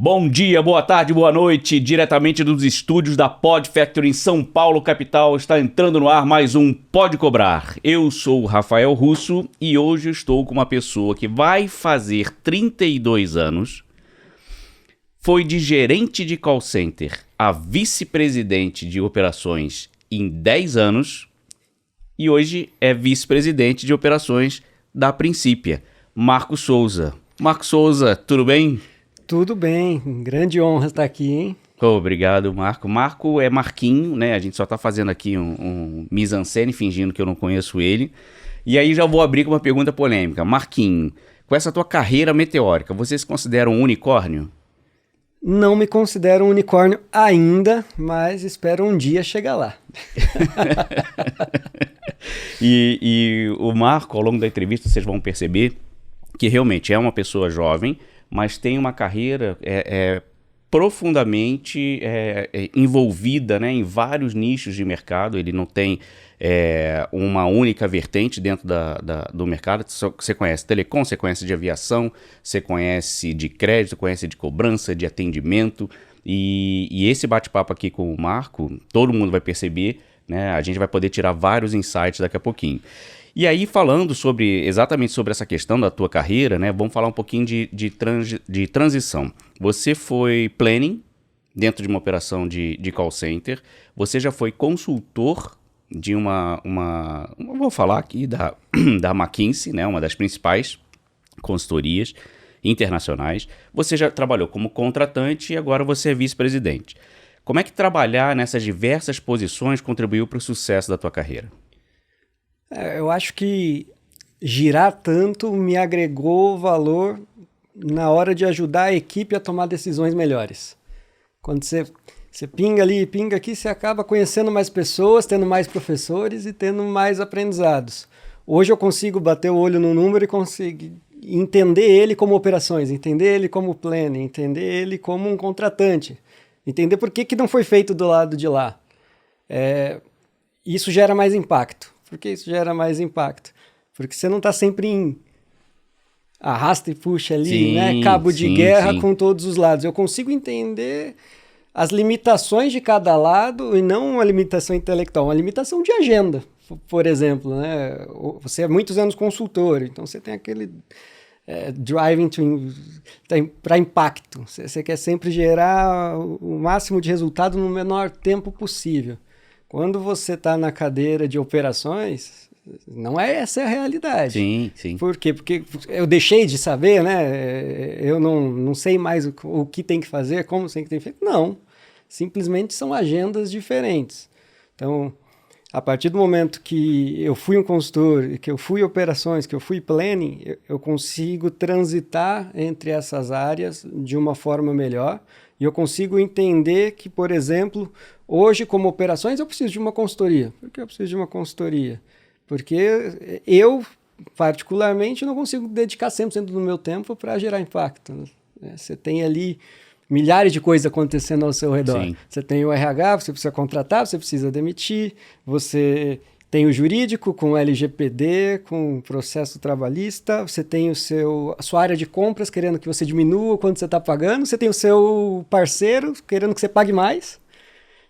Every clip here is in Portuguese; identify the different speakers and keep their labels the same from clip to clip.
Speaker 1: Bom dia, boa tarde, boa noite, diretamente dos estúdios da Pod Factory em São Paulo, capital, está entrando no ar mais um Pode Cobrar. Eu sou o Rafael Russo e hoje estou com uma pessoa que vai fazer 32 anos, foi de gerente de call center a vice-presidente de operações em 10 anos e hoje é vice-presidente de operações da Principia, Marco Souza. Marco Souza, tudo bem?
Speaker 2: Tudo bem, grande honra estar aqui, hein?
Speaker 1: Obrigado, Marco. Marco é Marquinho, né? A gente só tá fazendo aqui um mise-en-scène, fingindo que eu não conheço ele. E aí já vou abrir com uma pergunta polêmica. Marquinho, com essa tua carreira meteórica, você se considera um unicórnio?
Speaker 2: Não me considero um unicórnio ainda, mas espero um dia chegar lá.
Speaker 1: E o Marco, ao longo da entrevista, vocês vão perceber que realmente é uma pessoa jovem, mas tem uma carreira profundamente envolvida, né, em vários nichos de mercado. Ele não tem uma única vertente dentro do mercado. Você conhece telecom, você conhece de aviação, você conhece de crédito, conhece de cobrança, de atendimento. E esse bate-papo aqui com o Marco, todo mundo vai perceber, né, a gente vai poder tirar vários insights daqui a pouquinho. E aí, falando exatamente sobre essa questão da tua carreira, né, vamos falar um pouquinho de transição. Você foi planning dentro de uma operação de call center, você já foi consultor de vou falar aqui da McKinsey, né, uma das principais consultorias internacionais. Você já trabalhou como contratante e agora você é vice-presidente. Como é que trabalhar nessas diversas posições contribuiu para o sucesso da tua carreira?
Speaker 2: Eu acho que girar tanto me agregou valor na hora de ajudar a equipe a tomar decisões melhores. Quando você pinga ali e pinga aqui, você acaba conhecendo mais pessoas, tendo mais professores e tendo mais aprendizados. Hoje eu consigo bater o olho no número e consigo entender ele como operações, entender ele como planning, entender ele como um contratante, entender por que não foi feito do lado de lá. Isso gera mais impacto. Por que isso gera mais impacto? Porque você não está sempre em arrasta e puxa ali, sim, né? Cabo de guerra, sim, com todos os lados. Eu consigo entender as limitações de cada lado e não uma limitação intelectual, uma limitação de agenda, por exemplo, né? Você é muitos anos consultor, então você tem aquele driving para impacto. Você quer sempre gerar o máximo de resultado no menor tempo possível. Quando você está na cadeira de operações, não é essa a realidade.
Speaker 1: Sim, sim.
Speaker 2: Por quê? Porque eu deixei de saber, né? Eu não sei mais o que tem que fazer, como tem que ter feito. Não. Simplesmente são agendas diferentes. Então, a partir do momento que eu fui um consultor, que eu fui operações, que eu fui planning, eu consigo transitar entre essas áreas de uma forma melhor. E eu consigo entender que, por exemplo, hoje, como operações, eu preciso de uma consultoria. Por que eu preciso de uma consultoria? Porque eu, particularmente, não consigo dedicar 100% do meu tempo para gerar impacto. Você tem ali milhares de coisas acontecendo ao seu redor. Sim. Você tem o RH, você precisa contratar, você precisa demitir, você tem o jurídico com LGPD, com processo trabalhista, você tem a sua área de compras querendo que você diminua quanto você está pagando, você tem o seu parceiro querendo que você pague mais.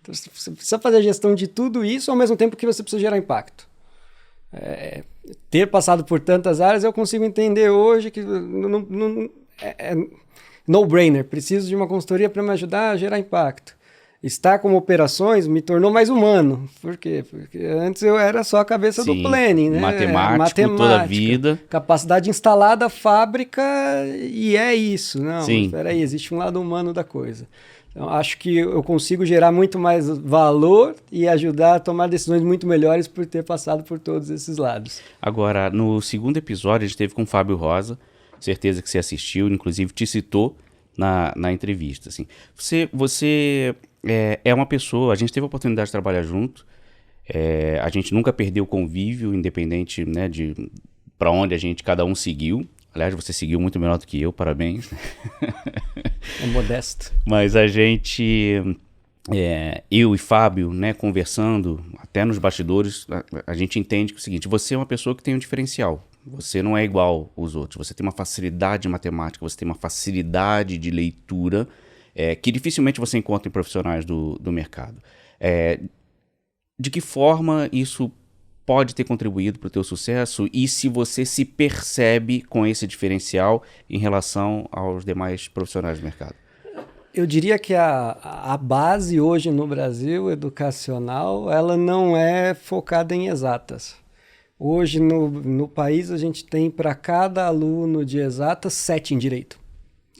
Speaker 2: Então, você precisa fazer a gestão de tudo isso ao mesmo tempo que você precisa gerar impacto. Ter passado por tantas áreas, eu consigo entender hoje que é no-brainer, preciso de uma consultoria para me ajudar a gerar impacto. Estar como operações me tornou mais humano. Por quê? Porque antes eu era só a cabeça, sim, do planning, né?
Speaker 1: Matemático toda a vida.
Speaker 2: Capacidade instalada à fábrica e é isso. Não,
Speaker 1: sim,
Speaker 2: espera aí, existe um lado humano da coisa. Então, acho que eu consigo gerar muito mais valor e ajudar a tomar decisões muito melhores por ter passado por todos esses lados.
Speaker 1: Agora, no segundo episódio, a gente teve com o Fábio Rosa, certeza que você assistiu, inclusive te citou na entrevista. Assim. Você é uma pessoa, a gente teve a oportunidade de trabalhar junto, a gente nunca perdeu o convívio, independente, né, de para onde cada um seguiu. Aliás, você seguiu muito melhor do que eu, parabéns.
Speaker 2: É modesto.
Speaker 1: Mas a gente, eu e Fábio, né, conversando, até nos bastidores, a gente entende que é o seguinte, você é uma pessoa que tem um diferencial. Você não é igual aos outros. Você tem uma facilidade em matemática, você tem uma facilidade de leitura que dificilmente você encontra em profissionais do mercado. De que forma isso pode ter contribuído para o teu sucesso e se você se percebe com esse diferencial em relação aos demais profissionais do mercado?
Speaker 2: Eu diria que a base hoje no Brasil, educacional, ela não é focada em exatas. Hoje no país a gente tem para cada aluno de exatas 7 em direito.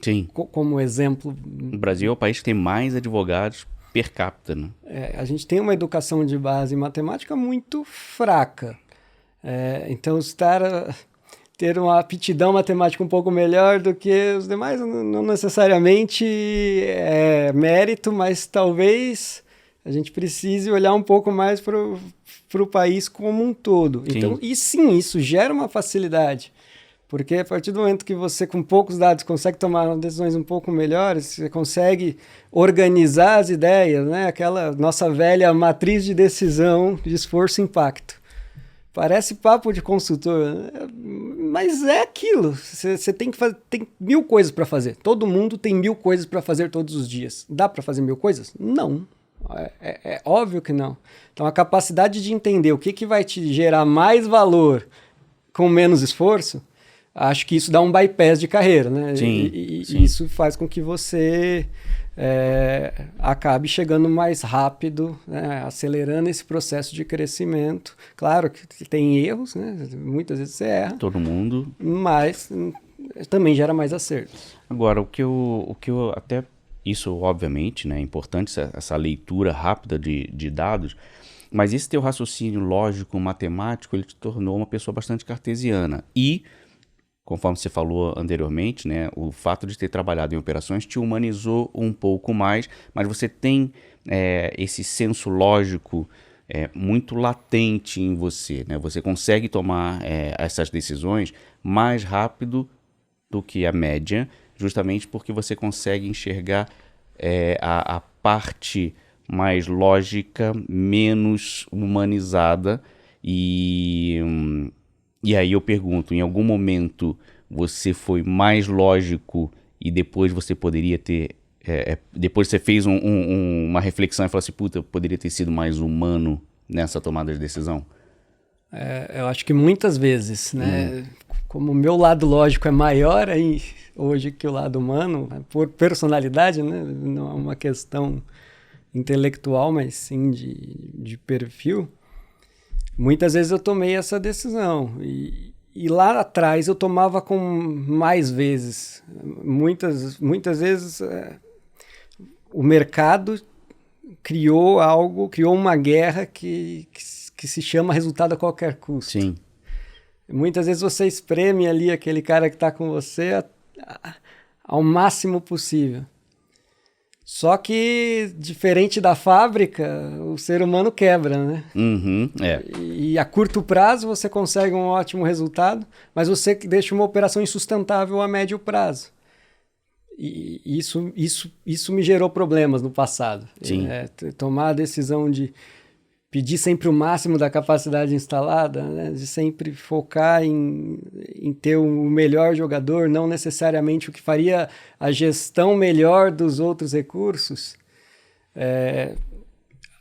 Speaker 1: Sim.
Speaker 2: Como exemplo.
Speaker 1: O Brasil é o país que tem mais advogados per capita, né?
Speaker 2: A gente tem uma educação de base em matemática muito fraca. Então, os caras ter uma aptidão matemática um pouco melhor do que os demais não necessariamente é mérito, mas talvez a gente precise olhar um pouco mais para o país como um todo.
Speaker 1: Sim.
Speaker 2: Então, sim, isso gera uma facilidade. Porque a partir do momento que você, com poucos dados, consegue tomar decisões um pouco melhores, você consegue organizar as ideias, né? Aquela nossa velha matriz de decisão de esforço e impacto. Parece papo de consultor, mas é aquilo. Você tem que fazer, tem 1000 coisas para fazer. Todo mundo tem 1000 coisas para fazer todos os dias. Dá para fazer 1000 coisas? Não. É óbvio que não. Então, a capacidade de entender o que vai te gerar mais valor com menos esforço, acho que isso dá um bypass de carreira, né?
Speaker 1: Sim,
Speaker 2: sim. Isso faz com que você acabe chegando mais rápido, né? Acelerando esse processo de crescimento. Claro que tem erros, né? Muitas vezes você erra.
Speaker 1: Todo mundo.
Speaker 2: Mas também gera mais acertos.
Speaker 1: Agora, o que eu até... Isso, obviamente, né, é importante, essa leitura rápida de dados, mas esse teu raciocínio lógico, matemático, ele te tornou uma pessoa bastante cartesiana. E, conforme você falou anteriormente, né, o fato de ter trabalhado em operações te humanizou um pouco mais, mas você tem esse senso lógico muito latente em você, né? Você consegue tomar essas decisões mais rápido do que a média, justamente porque você consegue enxergar a parte mais lógica, menos humanizada. E aí eu pergunto, em algum momento você foi mais lógico e depois você poderia ter... depois você fez uma reflexão e falou assim, puta, eu poderia ter sido mais humano nessa tomada de decisão?
Speaker 2: Eu acho que muitas vezes, né? Como o meu lado lógico é maior aí hoje que o lado humano, por personalidade, né? Não é uma questão intelectual, mas sim de perfil. Muitas vezes eu tomei essa decisão e lá atrás eu tomava com mais vezes. Muitas vezes o mercado criou uma guerra que se chama resultado a qualquer custo.
Speaker 1: Sim.
Speaker 2: Muitas vezes você espreme ali aquele cara que está com você ao máximo possível. Só que, diferente da fábrica, o ser humano quebra, né?
Speaker 1: Uhum,
Speaker 2: E a curto prazo você consegue um ótimo resultado, mas você deixa uma operação insustentável a médio prazo. E isso me gerou problemas no passado.
Speaker 1: Sim.
Speaker 2: Tomar a decisão de pedir sempre o máximo da capacidade instalada, né? De sempre focar em ter o melhor jogador, não necessariamente o que faria a gestão melhor dos outros recursos.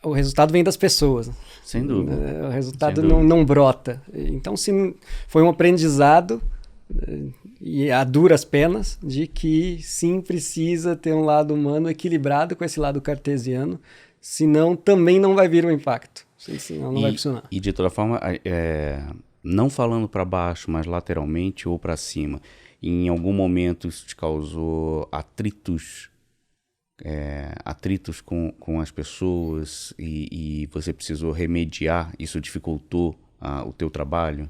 Speaker 2: O resultado vem das pessoas.
Speaker 1: Sem dúvida.
Speaker 2: O resultado não brota. Então, foi um aprendizado e a duras penas de que sim precisa ter um lado humano equilibrado com esse lado cartesiano, senão também não vai vir o impacto. Senão não vai funcionar.
Speaker 1: E de toda forma, não falando para baixo, mas lateralmente ou para cima, em algum momento isso te causou atritos com as pessoas e você precisou remediar, isso dificultou o teu trabalho?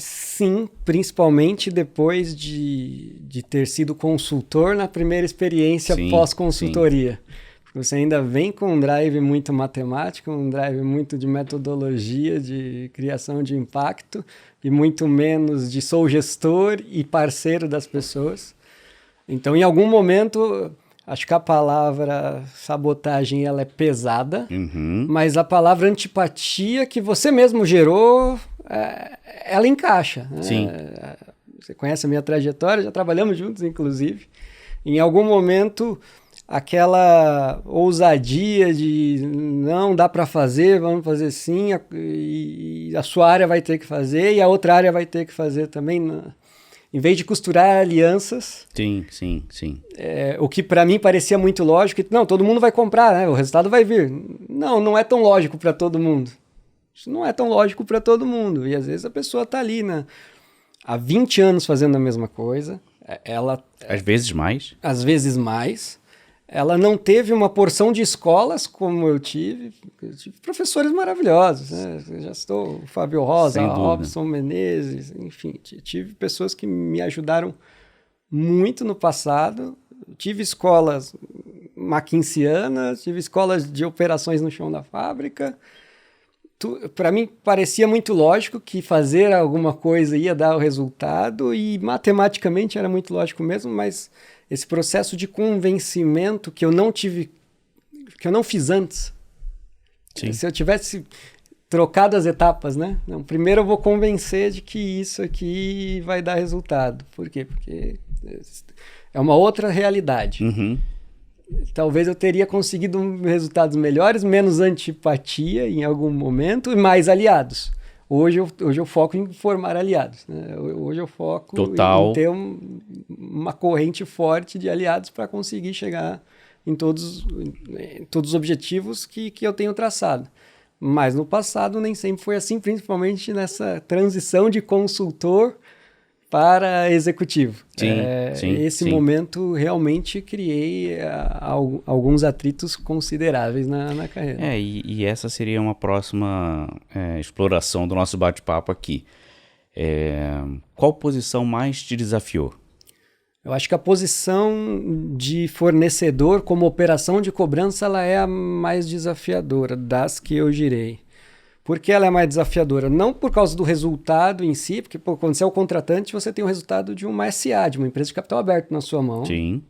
Speaker 2: Sim, principalmente depois de ter sido consultor na primeira experiência pós-consultoria. Você ainda vem com um drive muito matemático, um drive muito de metodologia, de criação de impacto, e muito menos de sou gestor e parceiro das pessoas. Então, em algum momento, acho que a palavra sabotagem ela é pesada, mas a palavra antipatia que você mesmo gerou ela encaixa. Né?
Speaker 1: Sim.
Speaker 2: Você conhece a minha trajetória, já trabalhamos juntos, inclusive. Em algum momento, aquela ousadia de não dá para fazer, vamos fazer sim, e a sua área vai ter que fazer e a outra área vai ter que fazer também. Em vez de costurar alianças,
Speaker 1: Sim.
Speaker 2: O que para mim parecia muito lógico, que não, todo mundo vai comprar, né? O resultado vai vir. Não é tão lógico para todo mundo. Isso não é tão lógico para todo mundo. E às vezes a pessoa está ali há 20 anos fazendo a mesma coisa.
Speaker 1: Às vezes mais.
Speaker 2: Às vezes mais. Ela não teve uma porção de escolas como eu tive. Eu tive professores maravilhosos. Né? Eu já estou o Fábio Rosa, Robson Menezes, enfim. Tive pessoas que me ajudaram muito no passado. Tive escolas mackensianas, tive escolas de operações no chão da fábrica. Para mim parecia muito lógico que fazer alguma coisa ia dar o resultado e matematicamente era muito lógico mesmo, mas esse processo de convencimento que eu não fiz antes.
Speaker 1: Sim.
Speaker 2: Se eu tivesse trocado as etapas, né? Não, primeiro eu vou convencer de que isso aqui vai dar resultado. Por quê? Porque é uma outra realidade.
Speaker 1: Uhum.
Speaker 2: Talvez eu teria conseguido resultados melhores, menos antipatia em algum momento e mais aliados. Hoje eu foco em formar aliados. Né? Hoje eu foco em ter uma corrente forte de aliados para conseguir chegar em todos os objetivos que eu tenho traçado. Mas no passado nem sempre foi assim, principalmente nessa transição de consultor para executivo. Esse momento realmente criei alguns atritos consideráveis na carreira.
Speaker 1: E essa seria uma próxima exploração do nosso bate-papo aqui. Qual posição mais te desafiou?
Speaker 2: Eu acho que a posição de fornecedor como operação de cobrança ela é a mais desafiadora das que eu girei. Por que ela é mais desafiadora? Não por causa do resultado em si, porque quando você é o contratante, você tem o resultado de uma SA, de uma empresa de capital aberto na sua mão.
Speaker 1: Sim.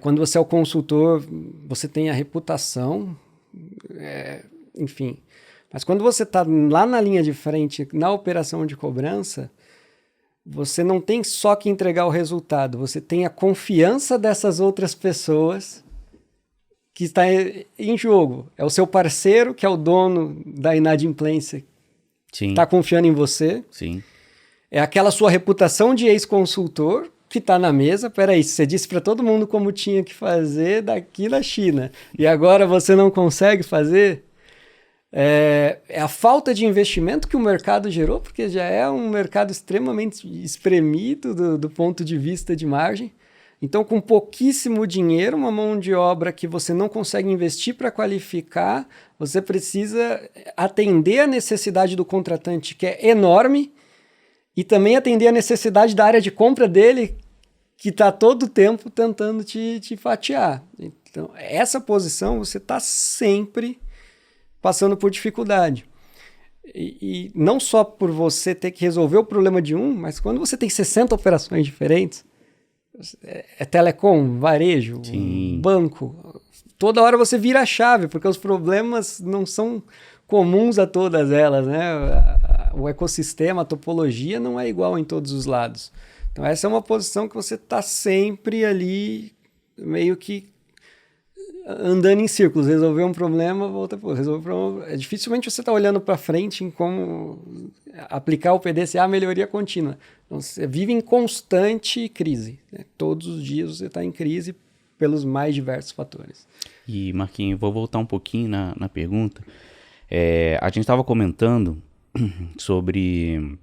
Speaker 2: Quando você é o consultor, você tem a reputação, enfim. Mas quando você está lá na linha de frente, na operação de cobrança, você não tem só que entregar o resultado, você tem a confiança dessas outras pessoas que está em jogo. É o seu parceiro, que é o dono da inadimplência, que está confiando em você.
Speaker 1: Sim.
Speaker 2: É aquela sua reputação de ex-consultor que está na mesa. Peraí, você disse para todo mundo como tinha que fazer daqui da China e agora você não consegue fazer? É a falta de investimento que o mercado gerou, porque já é um mercado extremamente espremido do ponto de vista de margem. Então, com pouquíssimo dinheiro, uma mão de obra que você não consegue investir para qualificar, você precisa atender a necessidade do contratante, que é enorme, e também atender a necessidade da área de compra dele, que está todo o tempo tentando te fatiar. Então, essa posição você está sempre passando por dificuldade. E não só por você ter que resolver o problema de um, mas quando você tem 60 operações diferentes, telecom, varejo, banco, toda hora você vira a chave, porque os problemas não são comuns a todas elas, né? O ecossistema, a topologia não é igual em todos os lados. Então essa é uma posição que você está sempre ali, meio que andando em círculos, resolver um problema, volta para resolver um problema. Dificilmente você está olhando para frente em como aplicar o PDCA melhoria contínua. Então, você vive em constante crise. Né? Todos os dias você está em crise pelos mais diversos fatores.
Speaker 1: E, Marquinhos, vou voltar um pouquinho na pergunta. A gente estava comentando sobre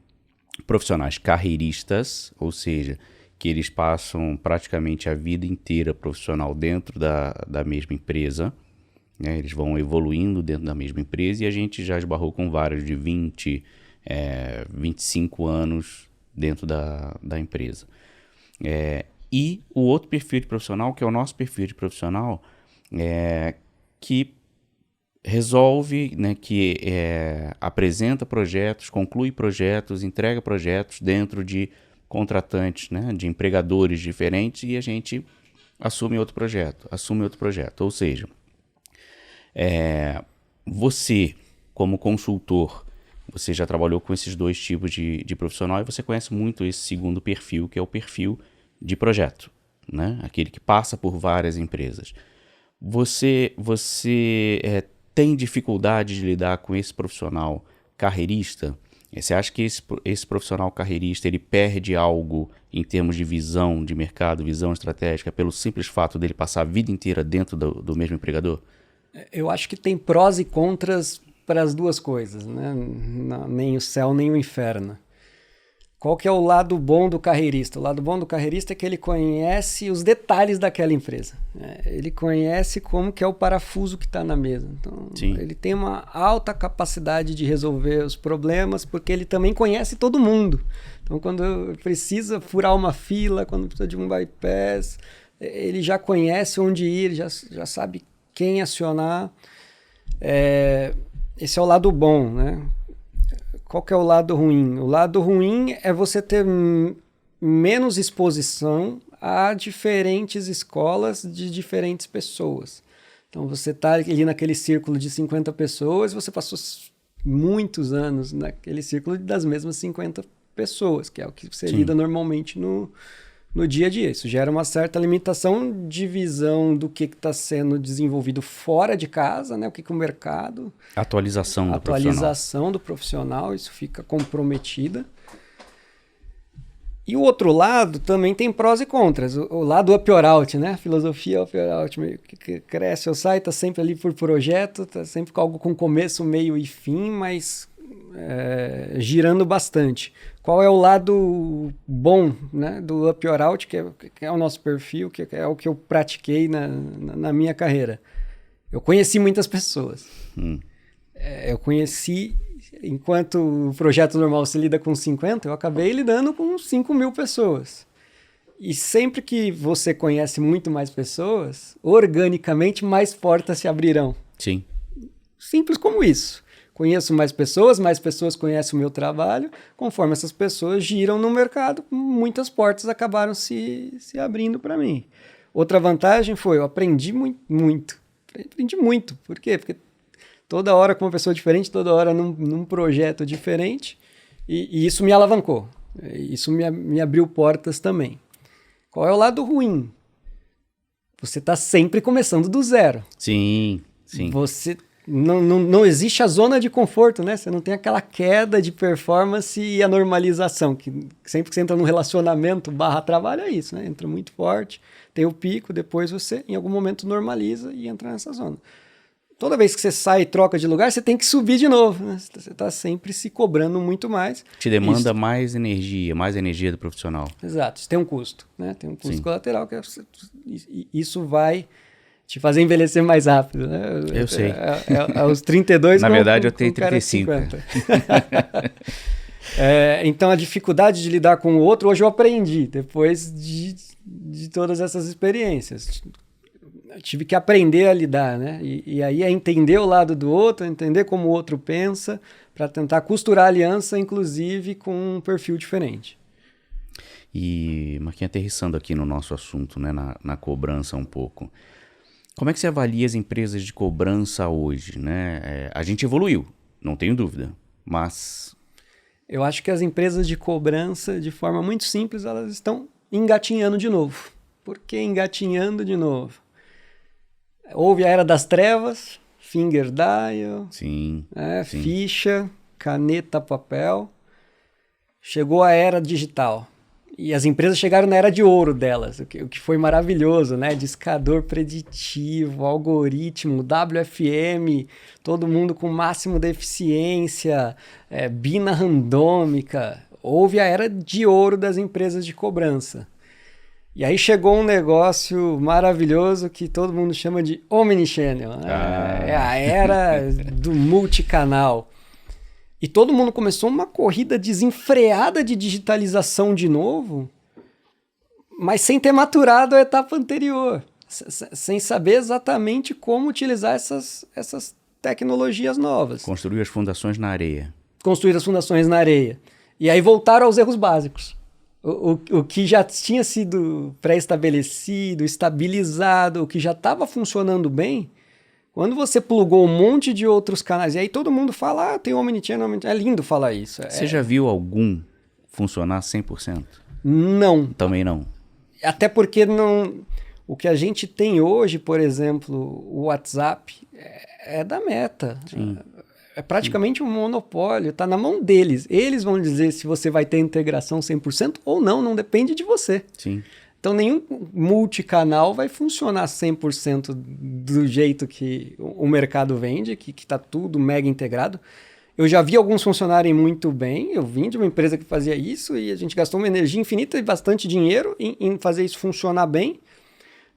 Speaker 1: profissionais carreiristas, ou seja, que eles passam praticamente a vida inteira profissional dentro da mesma empresa, né? Eles vão evoluindo dentro da mesma empresa e a gente já esbarrou com vários de 20, 25 anos dentro da empresa. E o outro perfil de profissional, que é o nosso perfil de profissional, que resolve, né, que apresenta projetos, conclui projetos, entrega projetos dentro de contratantes, né, de empregadores diferentes, e a gente assume outro projeto. Ou seja, você, como consultor, Você já trabalhou com esses dois tipos de profissional e você conhece muito esse segundo perfil, que é o perfil de projeto, né? Aquele que passa por várias empresas. Você tem dificuldade de lidar com esse profissional carreirista? Você acha que esse profissional carreirista ele perde algo em termos de visão de mercado, visão estratégica, pelo simples fato dele passar a vida inteira dentro do mesmo empregador?
Speaker 2: Eu acho que tem prós e contras para as duas coisas, né? Nem o céu, nem o inferno. Qual que é o lado bom do carreirista? O lado bom do carreirista é que ele conhece os detalhes daquela empresa. Ele conhece como que é o parafuso que está na mesa. Então,
Speaker 1: Sim.
Speaker 2: Ele tem uma alta capacidade de resolver os problemas, porque ele também conhece todo mundo. Então, quando precisa furar uma fila, quando precisa de um bypass, ele já conhece onde ir, já sabe quem acionar. Esse é o lado bom, né? Qual que é o lado ruim? O lado ruim é você ter menos exposição a diferentes escolas de diferentes pessoas. Então, você está ali naquele círculo de 50 pessoas e você passou muitos anos naquele círculo das mesmas 50 pessoas, que é o que você lida normalmente no dia a dia. Isso gera uma certa limitação de visão do que está sendo desenvolvido fora de casa, né? O que o mercado... Atualização do profissional, isso fica comprometida. E o outro lado também tem prós e contras. O lado up or out, né? A filosofia up or out, meio que cresce ou sai, está sempre ali por projeto, está sempre com algo com começo, meio e fim, mas girando bastante. Qual é o lado bom, né, do up or out, que é o nosso perfil, que é o que eu pratiquei na minha carreira? Eu conheci muitas pessoas. Eu conheci, enquanto o projeto normal se lida com 50, eu acabei lidando com 5.000 pessoas. E sempre que você conhece muito mais pessoas, organicamente mais portas se abrirão.
Speaker 1: Sim.
Speaker 2: Simples como isso. Conheço mais pessoas conhecem o meu trabalho, conforme essas pessoas giram no mercado, muitas portas acabaram se abrindo para mim. Outra vantagem foi, eu aprendi muito. Aprendi muito. Por quê? Porque toda hora com uma pessoa diferente, toda hora num projeto diferente, e isso me alavancou. Isso me abriu portas também. Qual é o lado ruim? Você está sempre começando do zero.
Speaker 1: Sim.
Speaker 2: Você... Não existe a zona de conforto, né? Você não tem aquela queda de performance e a normalização, que sempre que você entra num relacionamento /trabalho é isso, né? Entra muito forte, tem o pico, depois você em algum momento normaliza e entra nessa zona. Toda vez que você sai e troca de lugar, você tem que subir de novo, né? Você está sempre se cobrando muito mais.
Speaker 1: Te demanda mais energia do profissional.
Speaker 2: Exato, isso tem um custo, né? Tem um custo colateral, que isso vai... te fazer envelhecer mais rápido, né?
Speaker 1: Eu sei.
Speaker 2: Aos 32...
Speaker 1: Na verdade, eu tenho 35.
Speaker 2: Então, a dificuldade de lidar com o outro, hoje eu aprendi, depois de todas essas experiências. Eu tive que aprender a lidar, né? E aí é entender o lado do outro, entender como o outro pensa, para tentar costurar a aliança, inclusive, com um perfil diferente.
Speaker 1: E, Marquinhos, aterrissando aqui no nosso assunto, né? Na cobrança um pouco. Como é que você avalia as empresas de cobrança hoje, né? A gente evoluiu, não tenho dúvida, mas...
Speaker 2: Eu acho que as empresas de cobrança, de forma muito simples, elas estão engatinhando de novo. Por que engatinhando de novo? Houve a era das trevas, finger dial,
Speaker 1: sim.
Speaker 2: ficha, caneta, papel. Chegou a era digital. E as empresas chegaram na era de ouro delas, o que foi maravilhoso, né? Discador preditivo, algoritmo, WFM, todo mundo com máximo de eficiência, bina randômica. Houve a era de ouro das empresas de cobrança. E aí chegou um negócio maravilhoso que todo mundo chama de omnichannel. É a era do multicanal. E todo mundo começou uma corrida desenfreada de digitalização de novo, mas sem ter maturado a etapa anterior, sem saber exatamente como utilizar essas tecnologias novas.
Speaker 1: Construir as fundações na areia.
Speaker 2: E aí voltaram aos erros básicos. O que já tinha sido pré-estabelecido, estabilizado, o que já estava funcionando bem, Quando você plugou um monte de outros canais, e aí todo mundo fala, tem Omnichannel, é lindo falar isso.
Speaker 1: Você já viu algum funcionar 100%?
Speaker 2: Não.
Speaker 1: Também não.
Speaker 2: Até porque não... O que a gente tem hoje, por exemplo, o WhatsApp, é da Meta.
Speaker 1: Sim.
Speaker 2: É praticamente um monopólio, está na mão deles. Eles vão dizer se você vai ter integração 100% ou não depende de você.
Speaker 1: Sim.
Speaker 2: Então nenhum multicanal vai funcionar 100% do jeito que o mercado vende, que está tudo mega integrado. Eu já vi alguns funcionarem muito bem, eu vim de uma empresa que fazia isso e a gente gastou uma energia infinita e bastante dinheiro em fazer isso funcionar bem,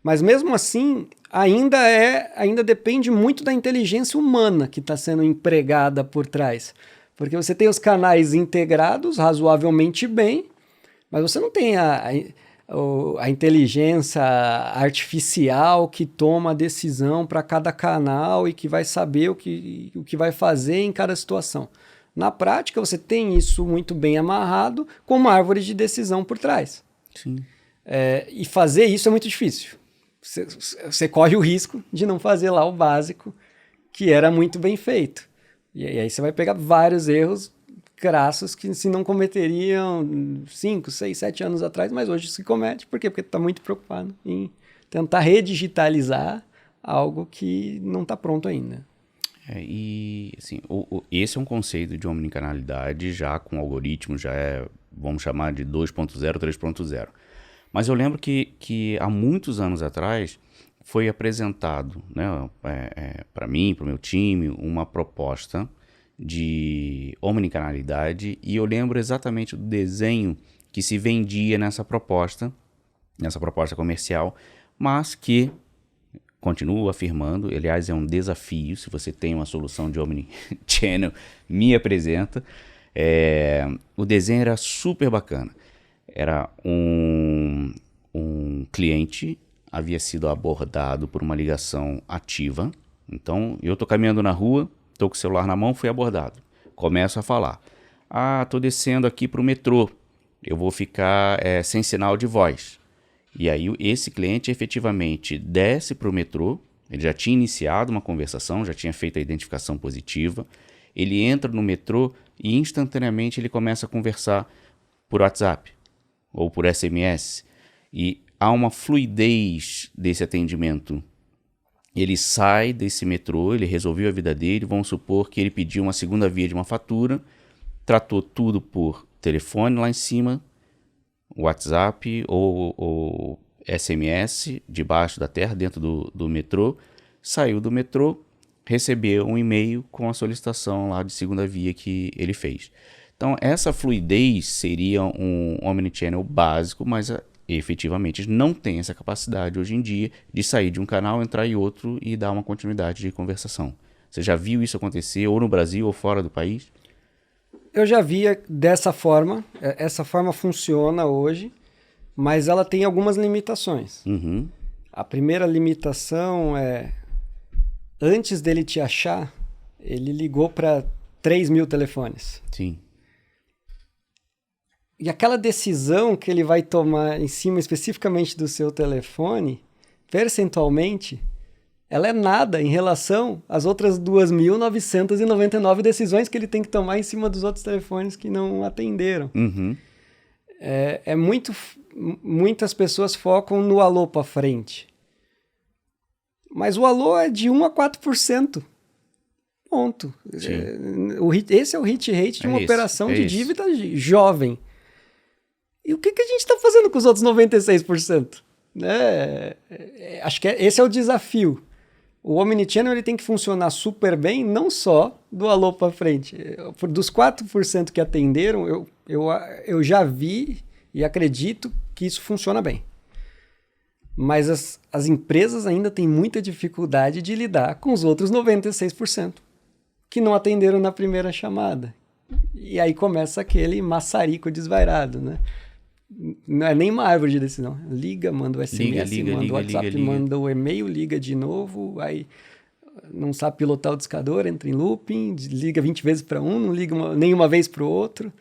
Speaker 2: mas mesmo assim ainda depende muito da inteligência humana que está sendo empregada por trás. Porque você tem os canais integrados razoavelmente bem, mas você não tem a inteligência artificial que toma a decisão para cada canal e que vai saber o que vai fazer em cada situação. Na prática, você tem isso muito bem amarrado com uma árvore de decisão por trás.
Speaker 1: Sim.
Speaker 2: E fazer isso é muito difícil. Você corre o risco de não fazer lá o básico, que era muito bem feito. E aí você vai pegar vários erros crassos que se não cometeriam 5, 6, 7 anos atrás, mas hoje se comete. Por quê? Porque está muito preocupado em tentar redigitalizar algo que não está pronto ainda.
Speaker 1: E assim, esse é um conceito de omnicanalidade já com algoritmo, vamos chamar de 2.0, 3.0. Mas eu lembro que há muitos anos atrás foi apresentado, né, para mim, para o meu time, uma proposta de omnicanalidade, e eu lembro exatamente do desenho que se vendia nessa proposta comercial, mas que, continuo afirmando, aliás, é um desafio. Se você tem uma solução de Omnichannel, me apresenta. O desenho era super bacana. Era um cliente, havia sido abordado por uma ligação ativa. Então, eu estou caminhando na rua, estou com o celular na mão, fui abordado. Começo a falar. Estou descendo aqui para o metrô. Eu vou ficar sem sinal de voz. E aí esse cliente efetivamente desce para o metrô. Ele já tinha iniciado uma conversação, já tinha feito a identificação positiva. Ele entra no metrô e instantaneamente ele começa a conversar por WhatsApp ou por SMS. E há uma fluidez desse atendimento. Ele sai desse metrô, ele resolveu a vida dele, vamos supor que ele pediu uma segunda via de uma fatura, tratou tudo por telefone lá em cima, WhatsApp ou SMS, debaixo da terra, dentro do metrô, saiu do metrô, recebeu um e-mail com a solicitação lá de segunda via que ele fez. Então, essa fluidez seria um omnichannel básico, mas efetivamente não tem essa capacidade hoje em dia de sair de um canal, entrar em outro e dar uma continuidade de conversação. Você já viu isso acontecer ou no Brasil ou fora do país?
Speaker 2: Eu já via dessa forma. Essa forma funciona hoje, mas ela tem algumas limitações.
Speaker 1: Uhum.
Speaker 2: A primeira limitação é, antes dele te achar, ele ligou para 3.000 telefones.
Speaker 1: Sim.
Speaker 2: E aquela decisão que ele vai tomar em cima especificamente do seu telefone, percentualmente, ela é nada em relação às outras 2.999 decisões que ele tem que tomar em cima dos outros telefones que não atenderam.
Speaker 1: Uhum.
Speaker 2: Muitas pessoas focam no alô para frente. Mas o alô é de 1 a 4%. Ponto. Esse é o hit rate de uma operação de dívida jovem. E o que a gente está fazendo com os outros 96%? Acho que esse é o desafio. O Omnichannel ele tem que funcionar super bem, não só do alô para frente. Dos 4% que atenderam, eu já vi e acredito que isso funciona bem. Mas as empresas ainda têm muita dificuldade de lidar com os outros 96% que não atenderam na primeira chamada. E aí começa aquele maçarico desvairado, né? Não é nem uma árvore de decisão. Liga, manda o SMS, manda o WhatsApp, manda o e-mail, liga de novo, aí não sabe pilotar o discador, entra em looping, liga 20 vezes para um, não liga nenhuma vez para o outro.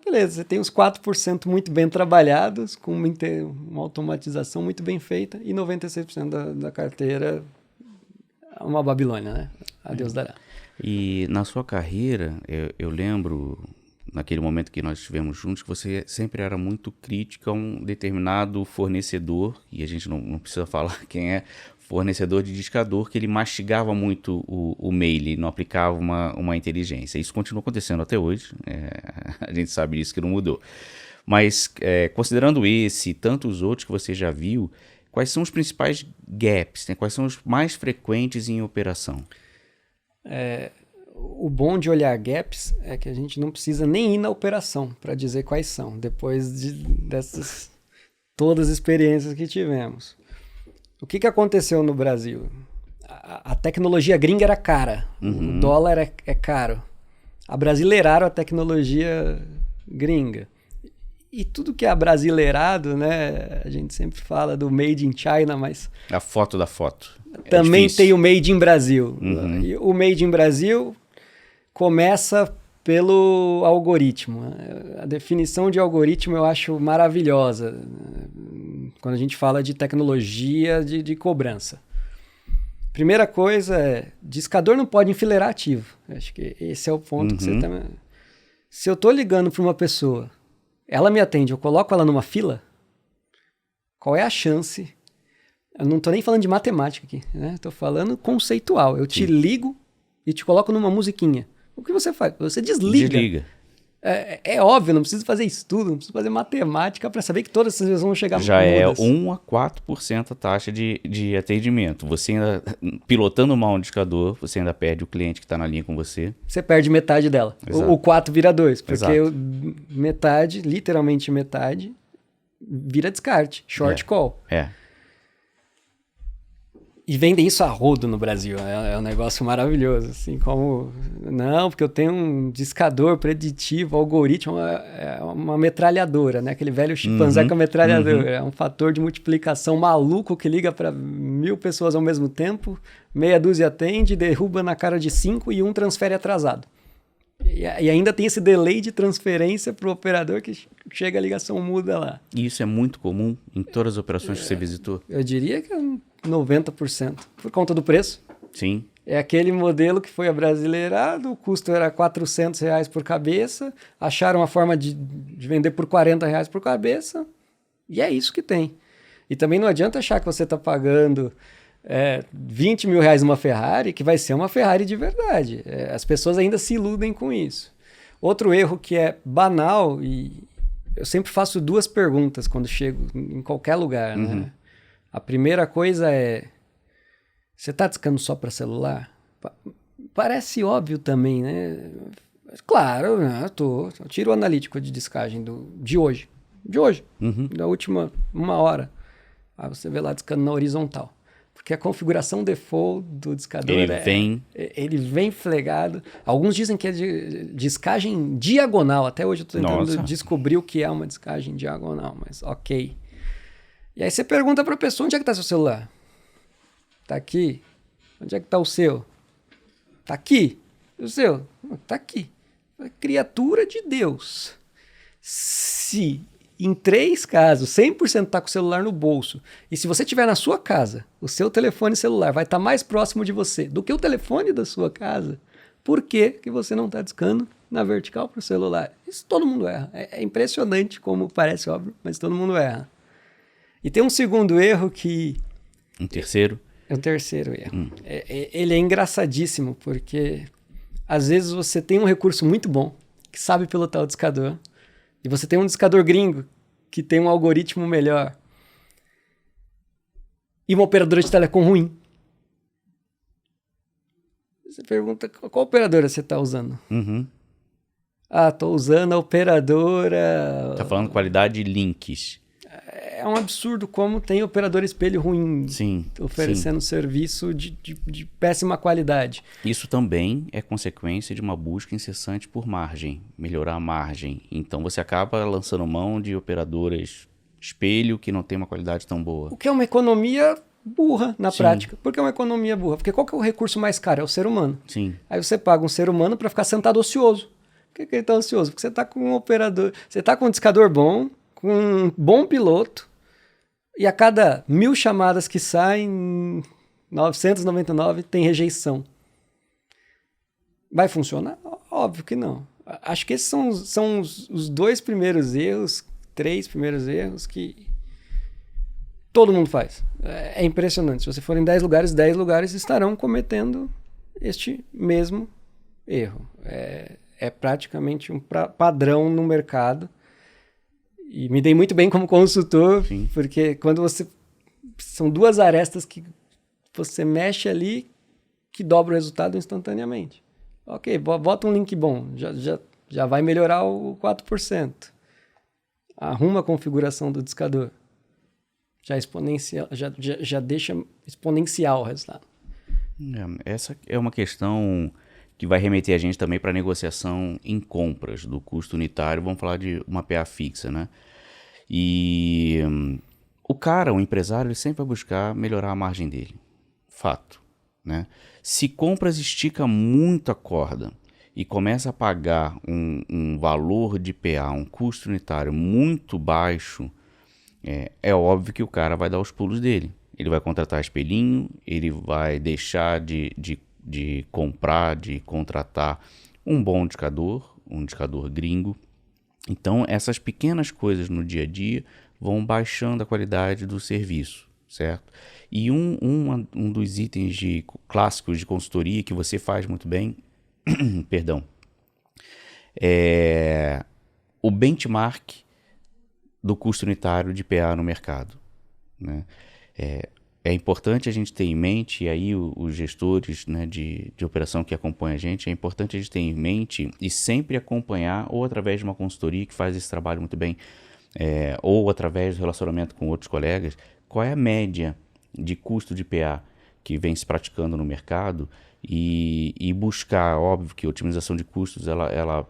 Speaker 2: Beleza, você tem os 4% muito bem trabalhados, com uma automatização muito bem feita, e 96% da carteira uma Babilônia, né? A Deus dará.
Speaker 1: E na sua carreira, eu lembro, naquele momento que nós estivemos juntos, que você sempre era muito crítico a um determinado fornecedor, e a gente não precisa falar quem é, fornecedor de discador, que ele mastigava muito o mail, não aplicava uma inteligência. Isso continua acontecendo até hoje, a gente sabe disso que não mudou. Mas considerando esse e tantos outros que você já viu, quais são os principais gaps, né? Quais são os mais frequentes em operação?
Speaker 2: O bom de olhar gaps é que a gente não precisa nem ir na operação para dizer quais são, depois dessas todas as experiências que tivemos. O que aconteceu no Brasil? A tecnologia gringa era cara, o dólar é caro. Abrasileiraram a tecnologia gringa. E tudo que é abrasileirado, né? A gente sempre fala do Made in China, mas...
Speaker 1: A foto da foto.
Speaker 2: Também tem o Made in Brasil. E o Made in Brasil começa pelo algoritmo. A definição de algoritmo eu acho maravilhosa quando a gente fala de tecnologia de cobrança. Primeira coisa é, discador não pode enfileirar ativo. Acho que esse é o ponto que você tá... Se eu estou ligando para uma pessoa, ela me atende, eu coloco ela numa fila, qual é a chance? Eu não estou nem falando de matemática aqui, né? Estou falando conceitual. Eu te ligo e te coloco numa musiquinha. O que você faz? Você desliga. É óbvio, não precisa fazer estudo, não precisa fazer matemática para saber que todas essas vezes vão chegar
Speaker 1: já mudas. É 1 a 4% a taxa de atendimento. Você ainda, pilotando mal um discador, você ainda perde o cliente que está na linha com você.
Speaker 2: Você perde metade dela. O 4 vira 2, porque metade, literalmente metade, vira descarte, short call. E vendem isso a rodo no Brasil, é um negócio maravilhoso, assim, como... Não, porque eu tenho um discador preditivo, algoritmo, é uma metralhadora, né? Aquele velho chimpanzé com a metralhadora. É um fator de multiplicação maluco que liga para 1000 pessoas ao mesmo tempo, meia dúzia atende, derruba na cara de 5 e um transfere atrasado. E ainda tem esse delay de transferência para o operador que chega a ligação muda lá.
Speaker 1: E isso é muito comum em todas as operações que você visitou?
Speaker 2: Eu diria que é 90%. Por conta do preço.
Speaker 1: Sim.
Speaker 2: É aquele modelo que foi abrasileirado, o custo era R$400 por cabeça, acharam a forma de vender por R$40 por cabeça, e é isso que tem. E também não adianta achar que você está pagando... R$20 mil numa Ferrari, que vai ser uma Ferrari de verdade. As pessoas ainda se iludem com isso. Outro erro que é banal, e eu sempre faço 2 perguntas quando chego em qualquer lugar. Né? A primeira coisa é, você está discando só para celular? Parece óbvio também, né? Claro, eu tiro o analítico de discagem de hoje, da última 1 hora. Aí você vê lá discando na horizontal. Porque a configuração default do discador ele vem flegado. Alguns dizem que é de discagem diagonal. Até hoje eu estou tentando descobrir o que é uma discagem diagonal, mas ok. E aí você pergunta para a pessoa, onde é que está seu celular? Está aqui. Onde é que está o seu? Está aqui. E o seu? Está aqui. Criatura de Deus. Se... Em 3 casos, 100% está com o celular no bolso. E se você estiver na sua casa, o seu telefone celular vai estar mais próximo de você do que o telefone da sua casa. Por que você não está discando na vertical para o celular? Isso todo mundo erra. É impressionante como parece óbvio, mas todo mundo erra. E tem um segundo erro que...
Speaker 1: Um terceiro?
Speaker 2: É o terceiro erro. Ele é engraçadíssimo, porque às vezes você tem um recurso muito bom, que sabe pilotar o discador, e você tem um discador gringo que tem um algoritmo melhor e uma operadora de telecom ruim. Você pergunta, qual operadora você está usando? Estou usando a operadora...
Speaker 1: Está falando qualidade de links.
Speaker 2: É um absurdo como tem operador espelho ruim oferecendo serviço de péssima qualidade.
Speaker 1: Isso também é consequência de uma busca incessante por margem, melhorar a margem. Então você acaba lançando mão de operadoras espelho que não tem uma qualidade tão boa.
Speaker 2: O que é uma economia burra na prática. Por que é uma economia burra? Porque qual que é o recurso mais caro? É o ser humano.
Speaker 1: Sim.
Speaker 2: Aí você paga um ser humano para ficar sentado ocioso. Por que ele está ocioso? Porque você está com um operador, você está com um discador bom, com um bom piloto, e a cada 1000 chamadas que saem, 999 tem rejeição. Vai funcionar? Óbvio que não. Acho que esses são os 2 primeiros erros, 3 primeiros erros que todo mundo faz. É impressionante. Se você for em 10 lugares estarão cometendo este mesmo erro. É praticamente um padrão no mercado. E me dei muito bem como consultor, sim, porque quando você... São 2 arestas que você mexe ali que dobra o resultado instantaneamente. Ok, bota um link bom, já vai melhorar o 4%. Arruma a configuração do discador. Já deixa exponencial o resultado.
Speaker 1: Essa é uma questão que vai remeter a gente também para a negociação em compras do custo unitário. Vamos falar de uma PA fixa, né? E o empresário, ele sempre vai buscar melhorar a margem dele. Fato, né? Se compras estica muito a corda e começa a pagar um valor de PA, um custo unitário muito baixo, é óbvio que o cara vai dar os pulos dele. Ele vai contratar espelhinho, ele vai deixar de comprar, de contratar um bom indicador, um indicador gringo. Então, essas pequenas coisas no dia a dia vão baixando a qualidade do serviço, certo? E um dos itens clássicos de consultoria que você faz muito bem, perdão, é o benchmark do custo unitário de PA no mercado, né? É importante a gente ter em mente, e aí os gestores, né, de operação que acompanham a gente, é importante a gente ter em mente e sempre acompanhar, ou através de uma consultoria que faz esse trabalho muito bem, ou através do relacionamento com outros colegas, qual é a média de custo de PA que vem se praticando no mercado e buscar, óbvio que a otimização de custos ela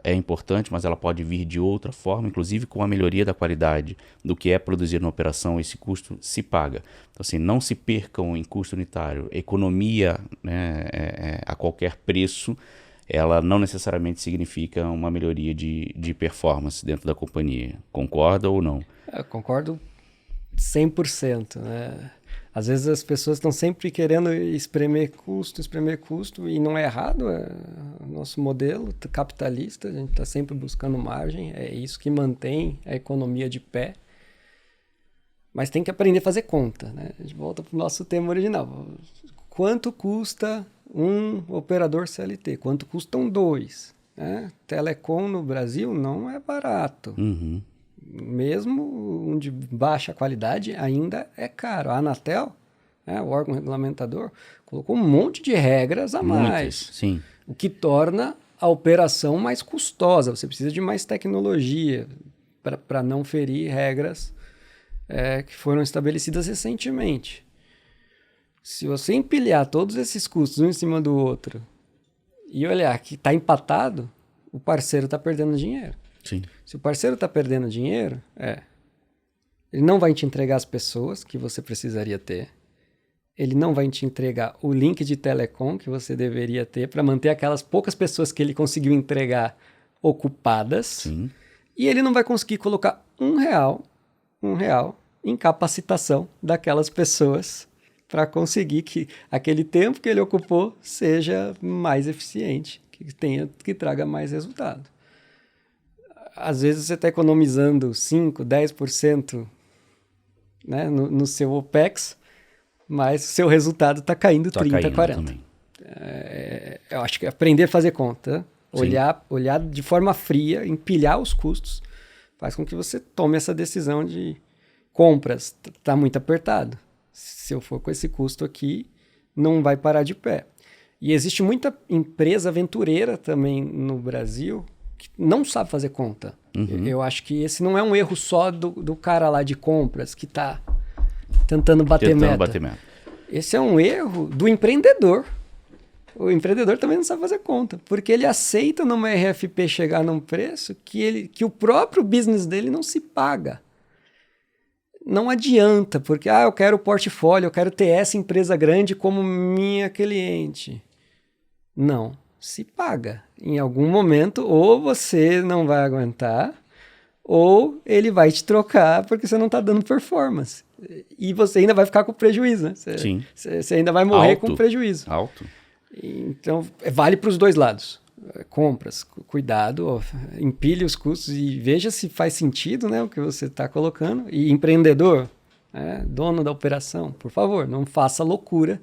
Speaker 1: é importante, mas ela pode vir de outra forma, inclusive com a melhoria da qualidade do que é produzido na operação, esse custo se paga. Então, assim, não se percam em custo unitário. Economia, né, a qualquer preço, ela não necessariamente significa uma melhoria de performance dentro da companhia. Concorda ou não?
Speaker 2: Eu concordo 100%, né? Às vezes as pessoas estão sempre querendo espremer custo, e não é errado, é o nosso modelo capitalista, a gente está sempre buscando margem, é isso que mantém a economia de pé. Mas tem que aprender a fazer conta, né? A gente volta para o nosso tema original. Quanto custa um operador CLT? Quanto custam 2? Né? Telecom no Brasil não é barato.
Speaker 1: Uhum.
Speaker 2: Mesmo um de baixa qualidade, ainda é caro. A Anatel, né, o órgão regulamentador, colocou um monte de regras a mais.
Speaker 1: Sim.
Speaker 2: O que torna a operação mais custosa. Você precisa de mais tecnologia para não ferir regras que foram estabelecidas recentemente. Se você empilhar todos esses custos um em cima do outro e olhar que está empatado, o parceiro está perdendo dinheiro.
Speaker 1: Sim.
Speaker 2: Se o parceiro está perdendo dinheiro, ele não vai te entregar as pessoas que você precisaria ter. Ele não vai te entregar o link de telecom que você deveria ter para manter aquelas poucas pessoas que ele conseguiu entregar ocupadas.
Speaker 1: Sim.
Speaker 2: E ele não vai conseguir colocar um real em capacitação daquelas pessoas para conseguir que aquele tempo que ele ocupou seja mais eficiente, que traga mais resultado. Às vezes você está economizando 5%, 10%, né, no seu OPEX, mas o seu resultado está caindo 30%, 40%. Eu acho que aprender a fazer conta, olhar de forma fria, empilhar os custos, faz com que você tome essa decisão de compras. Está muito apertado. Se eu for com esse custo aqui, não vai parar de pé. E existe muita empresa aventureira também no Brasil que não sabe fazer conta. Uhum. Eu acho que esse não é um erro só do cara lá de compras que está tentando bater meta. Esse é um erro do empreendedor. O empreendedor também não sabe fazer conta, porque ele aceita numa RFP chegar num preço que o próprio business dele não se paga. Não adianta, porque eu quero portfólio, eu quero ter essa empresa grande como minha cliente. Não, se paga. Em algum momento, ou você não vai aguentar, ou ele vai te trocar porque você não está dando performance. e você ainda vai ficar com prejuízo, né? Você ainda vai morrer com prejuízo.
Speaker 1: Alto.
Speaker 2: Então, vale para os dois lados. Compras, cuidado, empilhe os custos e veja se faz sentido, né, o que você está colocando. E empreendedor, dono da operação, por favor, não faça loucura,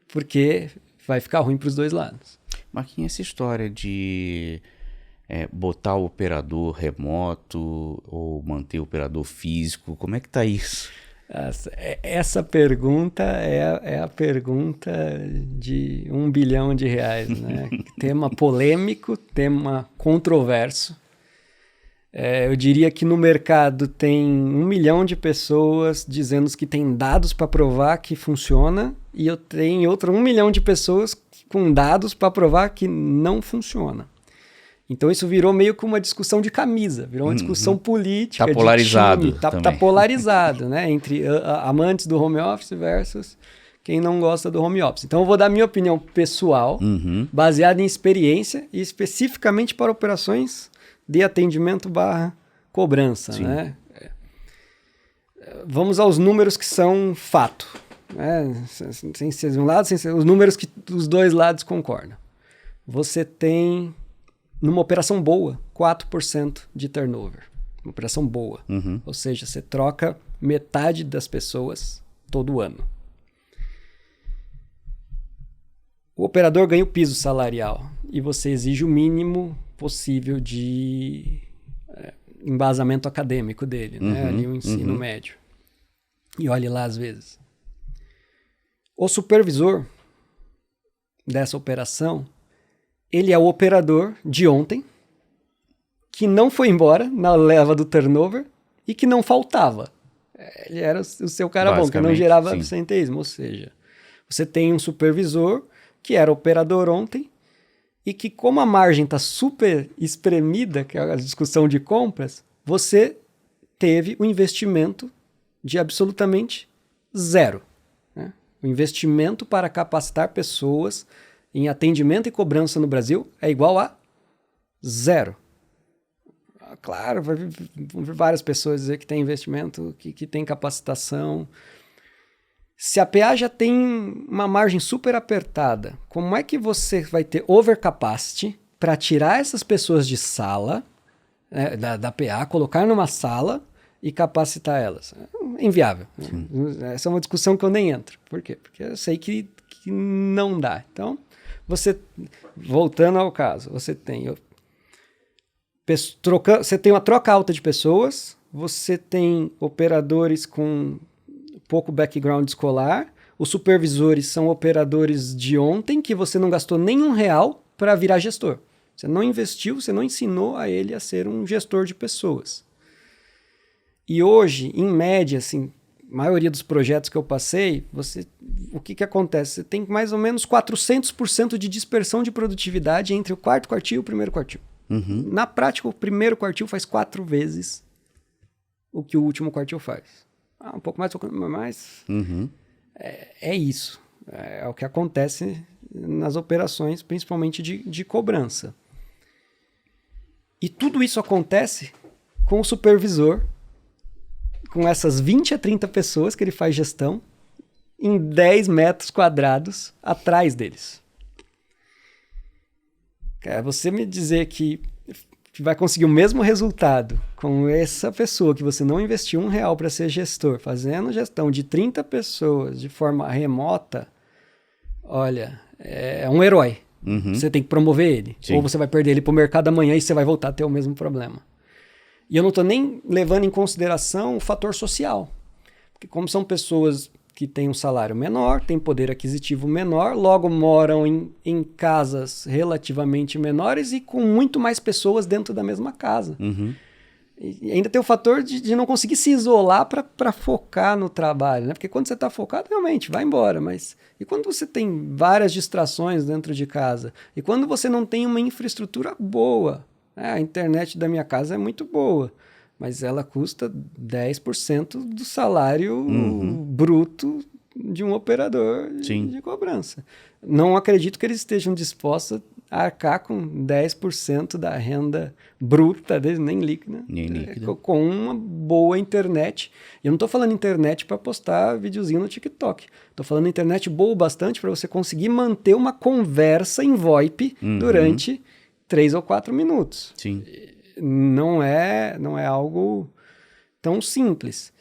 Speaker 2: porque vai ficar ruim para os dois lados.
Speaker 1: Marquinhos, essa história de botar o operador remoto ou manter o operador físico, como é que tá isso?
Speaker 2: Essa pergunta é a pergunta de R$1 bilhão, né? Tema polêmico, tema controverso. Eu diria que no mercado tem 1 milhão de pessoas dizendo que tem dados para provar que funciona, e eu tenho outro 1 milhão de pessoas com dados para provar que não funciona. Então isso virou meio que uma discussão de camisa, virou uma discussão política.
Speaker 1: Tá polarizado.
Speaker 2: Tá polarizado, né? Entre amantes do home office versus quem não gosta do home office. Então eu vou dar minha opinião pessoal, baseada em experiência e especificamente para operações de atendimento / cobrança, né? Vamos aos números que são fato, né? Sem ser de um lado, sem ser os números que os dois lados concordam. Você tem, numa operação boa, 4% de turnover. Uma operação boa. Ou seja, você troca metade das pessoas todo ano. O operador ganha o piso salarial e você exige o mínimo possível de embasamento acadêmico dele, né? Ali o ensino médio. E olhe lá às vezes. O supervisor dessa operação, ele é o operador de ontem, que não foi embora na leva do turnover e que não faltava. Ele era o seu cara bom, que não gerava absenteísmo. Ou seja, você tem um supervisor que era operador ontem e que, como a margem está super espremida, que é a discussão de compras, você teve um investimento de absolutamente zero. Né? O investimento para capacitar pessoas em atendimento e cobrança no Brasil é igual a zero. Claro, vai vir várias pessoas dizer que tem investimento, que tem capacitação. Se a PA já tem uma margem super apertada, como é que você vai ter overcapacity para tirar essas pessoas de sala, da PA, colocar numa sala e capacitar elas? É inviável. Essa é uma discussão que eu nem entro. Por quê? Porque eu sei que não dá. Então, voltando ao caso, você tem uma troca alta de pessoas, você tem operadores com pouco background escolar, os supervisores são operadores de ontem que você não gastou nenhum real para virar gestor. Você não investiu, você não ensinou a ele a ser um gestor de pessoas. E hoje, em média, assim, a maioria dos projetos que eu passei, o que acontece? Você tem mais ou menos 400% de dispersão de produtividade entre o quarto quartil e o primeiro quartil. Na prática, o primeiro quartil faz 4 vezes o que o último quartil faz. Um pouco mais, um pouco mais. É isso. É o que acontece nas operações, principalmente de cobrança. E tudo isso acontece com o supervisor, com essas 20 a 30 pessoas que ele faz gestão, em 10 metros quadrados atrás deles. Você me dizer que vai conseguir o mesmo resultado com essa pessoa que você não investiu R$1 para ser gestor, fazendo gestão de 30 pessoas de forma remota, olha, é um herói. Você tem que promover ele. Sim. Ou você vai perder ele para o mercado amanhã e você vai voltar a ter o mesmo problema. E eu não estou nem levando em consideração o fator social. Porque como são pessoas que têm um salário menor, têm poder aquisitivo menor, logo moram em casas relativamente menores e com muito mais pessoas dentro da mesma casa. E ainda tem o fator de não conseguir se isolar para focar no trabalho, né? Porque quando você está focado, realmente, vai embora. Mas e quando você tem várias distrações dentro de casa? E quando você não tem uma infraestrutura boa? A internet da minha casa é muito boa, mas ela custa 10% do salário bruto de um operador de cobrança. Não acredito que eles estejam dispostos arcar com 10% da renda bruta deles, nem líquida, com uma boa internet. E eu não estou falando internet para postar videozinho no TikTok. Estou falando internet boa bastante para você conseguir manter uma conversa em VoIP durante 3 ou 4 minutos.
Speaker 1: Sim.
Speaker 2: Não é algo tão simples.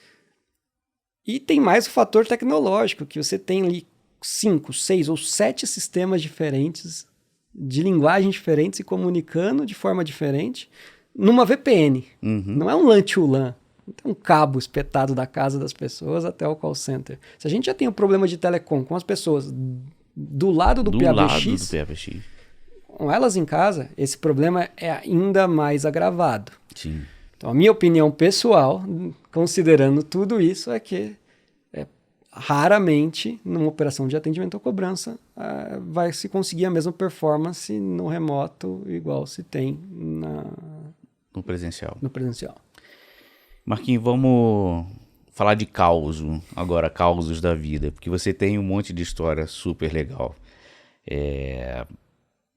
Speaker 2: E tem mais o fator tecnológico, que você tem ali 5, 6 ou 7 sistemas diferentes, de linguagem diferentes, se comunicando de forma diferente, numa VPN. Não é um LAN to LAN. Não tem um cabo espetado da casa das pessoas até o call center. Se a gente já tem um problema de telecom com as pessoas do lado do PABX, com elas em casa, esse problema é ainda mais agravado.
Speaker 1: Sim.
Speaker 2: Então, a minha opinião pessoal, considerando tudo isso, é que raramente, numa operação de atendimento ou cobrança, vai se conseguir a mesma performance no remoto igual se tem
Speaker 1: no presencial.
Speaker 2: Marquinhos,
Speaker 1: vamos falar de causo agora, causos da vida, porque você tem um monte de história super legal.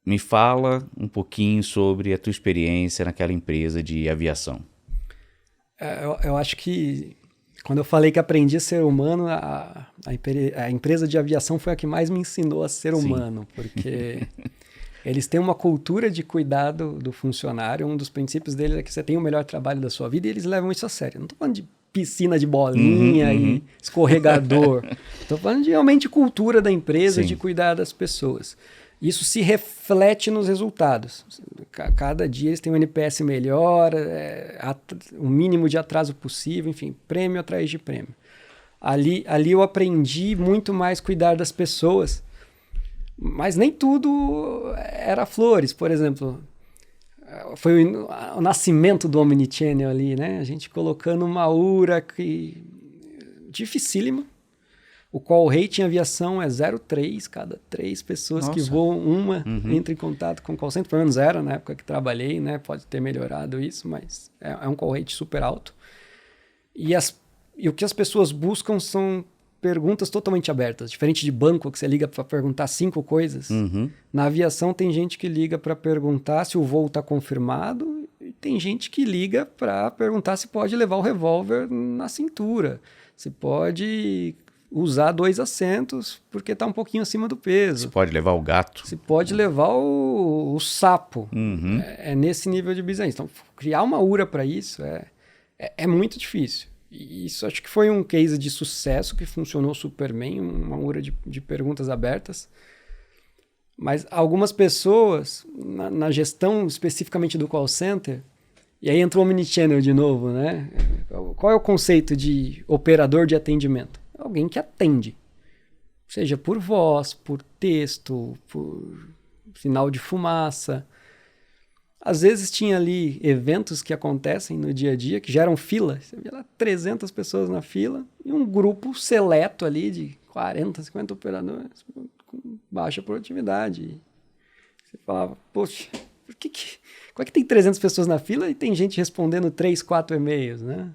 Speaker 1: Me fala um pouquinho sobre a tua experiência naquela empresa de aviação.
Speaker 2: Eu acho que quando eu falei que aprendi a ser humano, a empresa de aviação foi a que mais me ensinou a ser humano, porque eles têm uma cultura de cuidado do funcionário. Um dos princípios deles é que você tem o melhor trabalho da sua vida e eles levam isso a sério. Não estou falando de piscina de bolinha e escorregador. Estou falando de realmente cultura da empresa, de cuidar das pessoas. Isso se reflete nos resultados. Cada dia eles têm um NPS melhor, o mínimo de atraso possível, enfim, prêmio atrás de prêmio. Ali eu aprendi muito mais cuidar das pessoas, mas nem tudo era flores. Por exemplo, foi o nascimento do Omnichannel ali, né? A gente colocando uma URA dificílima. O call rate em aviação é 0,3, cada 3 pessoas que voam, uma entra em contato com o call center. Pelo menos era na época que trabalhei, né? Pode ter melhorado isso, mas é um call rate super alto. E o que as pessoas buscam são perguntas totalmente abertas. Diferente de banco, que você liga para perguntar 5 coisas. Na aviação tem gente que liga para perguntar se o voo está confirmado e tem gente que liga para perguntar se pode levar o revólver na cintura. Se pode usar 2 assentos porque está um pouquinho acima do peso.
Speaker 1: Se pode levar o gato.
Speaker 2: Se pode levar o sapo. É nesse nível de business. Então, criar uma URA para isso é muito difícil. E isso acho que foi um case de sucesso que funcionou super bem, uma URA de perguntas abertas. Mas algumas pessoas, na gestão especificamente do call center, e aí entrou o Omnichannel de novo, né? Qual é o conceito de operador de atendimento? Alguém que atende, seja por voz, por texto, por sinal de fumaça. Às vezes tinha ali eventos que acontecem no dia a dia, que geram fila. Você via lá 300 pessoas na fila e um grupo seleto ali de 40, 50 operadores com baixa produtividade. Você falava, poxa, como é que tem 300 pessoas na fila e tem gente respondendo 3, 4 e-mails, né?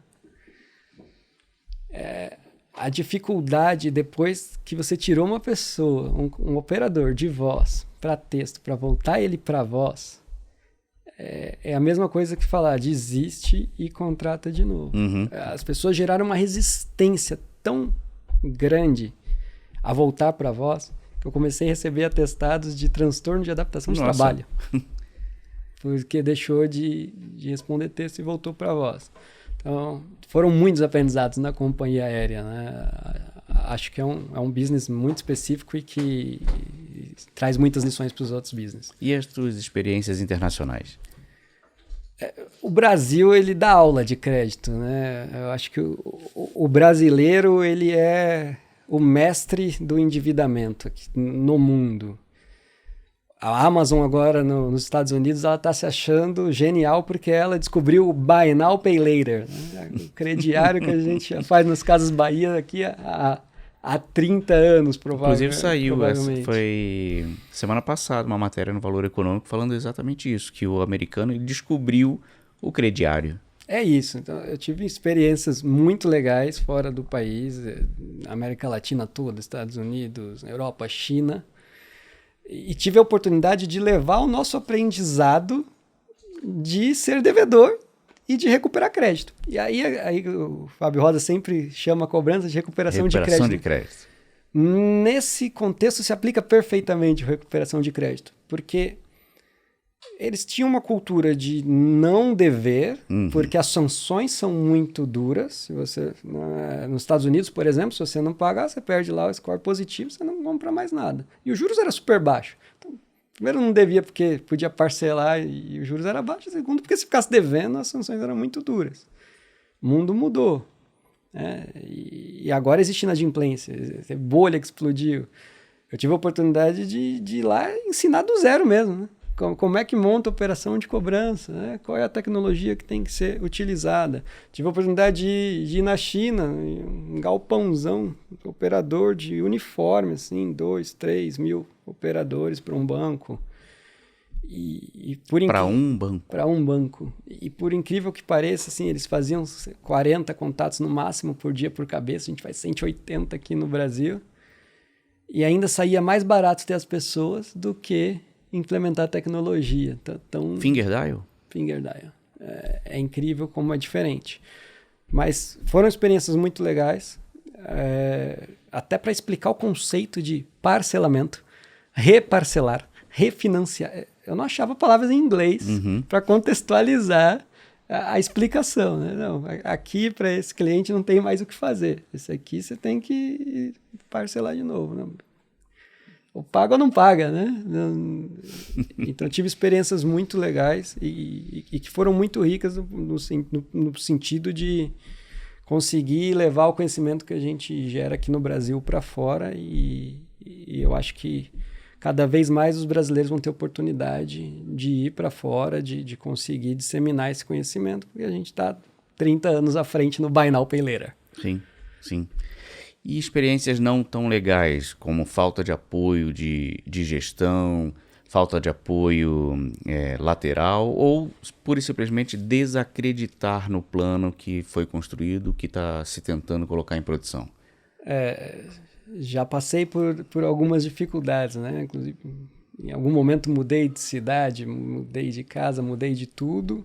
Speaker 2: A dificuldade depois que você tirou uma pessoa, um operador de voz para texto, para voltar ele para voz, é a mesma coisa que falar desiste e contrata de novo. As pessoas geraram uma resistência tão grande a voltar para voz que eu comecei a receber atestados de transtorno de adaptação de trabalho. Porque deixou de responder texto e voltou para voz. Então, foram muitos aprendizados na companhia aérea, né? Acho que é um business muito específico e que traz muitas lições para os outros business.
Speaker 1: E as tuas experiências internacionais?
Speaker 2: O Brasil, ele dá aula de crédito, né? Eu acho que o brasileiro, ele é o mestre do endividamento aqui no mundo. A Amazon agora nos Estados Unidos, ela está se achando genial porque ela descobriu o Buy Now, Pay Later, né? O crediário que a gente já faz nas Casas Bahia aqui há 30 anos, provavelmente.
Speaker 1: Inclusive saiu, foi semana passada, uma matéria no Valor Econômico falando exatamente isso, que o americano ele descobriu o crediário.
Speaker 2: É isso. Então, eu tive experiências muito legais fora do país, América Latina toda, Estados Unidos, Europa, China. E tive a oportunidade de levar o nosso aprendizado de ser devedor e de recuperar crédito. E aí o Fábio Rosa sempre chama a cobrança de recuperação de crédito.
Speaker 1: Recuperação de crédito.
Speaker 2: Nesse contexto se aplica perfeitamente a recuperação de crédito, porque eles tinham uma cultura de não dever, porque as sanções são muito duras. Se você, nos Estados Unidos, por exemplo, se você não pagar, você perde lá o score positivo, você não compra mais nada. E os juros eram super baixos. Então, primeiro, não devia porque podia parcelar e os juros eram baixos. Segundo, porque se ficasse devendo, as sanções eram muito duras. O mundo mudou. E agora existe inadimplência, bolha que explodiu. Eu tive a oportunidade de ir lá ensinar do zero mesmo, né? Como é que monta a operação de cobrança, né? Qual é a tecnologia que tem que ser utilizada. Tive a oportunidade de ir na China, um galpãozão, operador de uniforme, assim, 2, 3 mil operadores para um banco.
Speaker 1: Para um banco?
Speaker 2: Para um banco. E por incrível que pareça, assim, eles faziam 40 contatos no máximo por dia por cabeça. A gente faz 180 aqui no Brasil. E ainda saía mais barato ter as pessoas do que implementar tecnologia. Então,
Speaker 1: Finger dial?
Speaker 2: Finger dial. É incrível como é diferente. Mas foram experiências muito legais. Até para explicar o conceito de parcelamento, reparcelar, refinanciar. Eu não achava palavras em inglês para contextualizar a explicação. Né? Não, aqui, para esse cliente, não tem mais o que fazer. Esse aqui você tem que parcelar de novo. Né? Ou paga ou não paga. Né? Então, tive experiências muito legais e que foram muito ricas no sentido de conseguir levar o conhecimento que a gente gera aqui no Brasil para fora. E eu acho que cada vez mais os brasileiros vão ter oportunidade de ir para fora, de conseguir disseminar esse conhecimento, porque a gente está 30 anos à frente no Buy Now, Pay Later.
Speaker 1: Sim, sim. E experiências não tão legais, como falta de apoio de gestão, falta de apoio lateral, ou pura e simplesmente desacreditar no plano que foi construído, que está se tentando colocar em produção?
Speaker 2: Já passei por algumas dificuldades, né? Inclusive, em algum momento mudei de cidade, mudei de casa, mudei de tudo.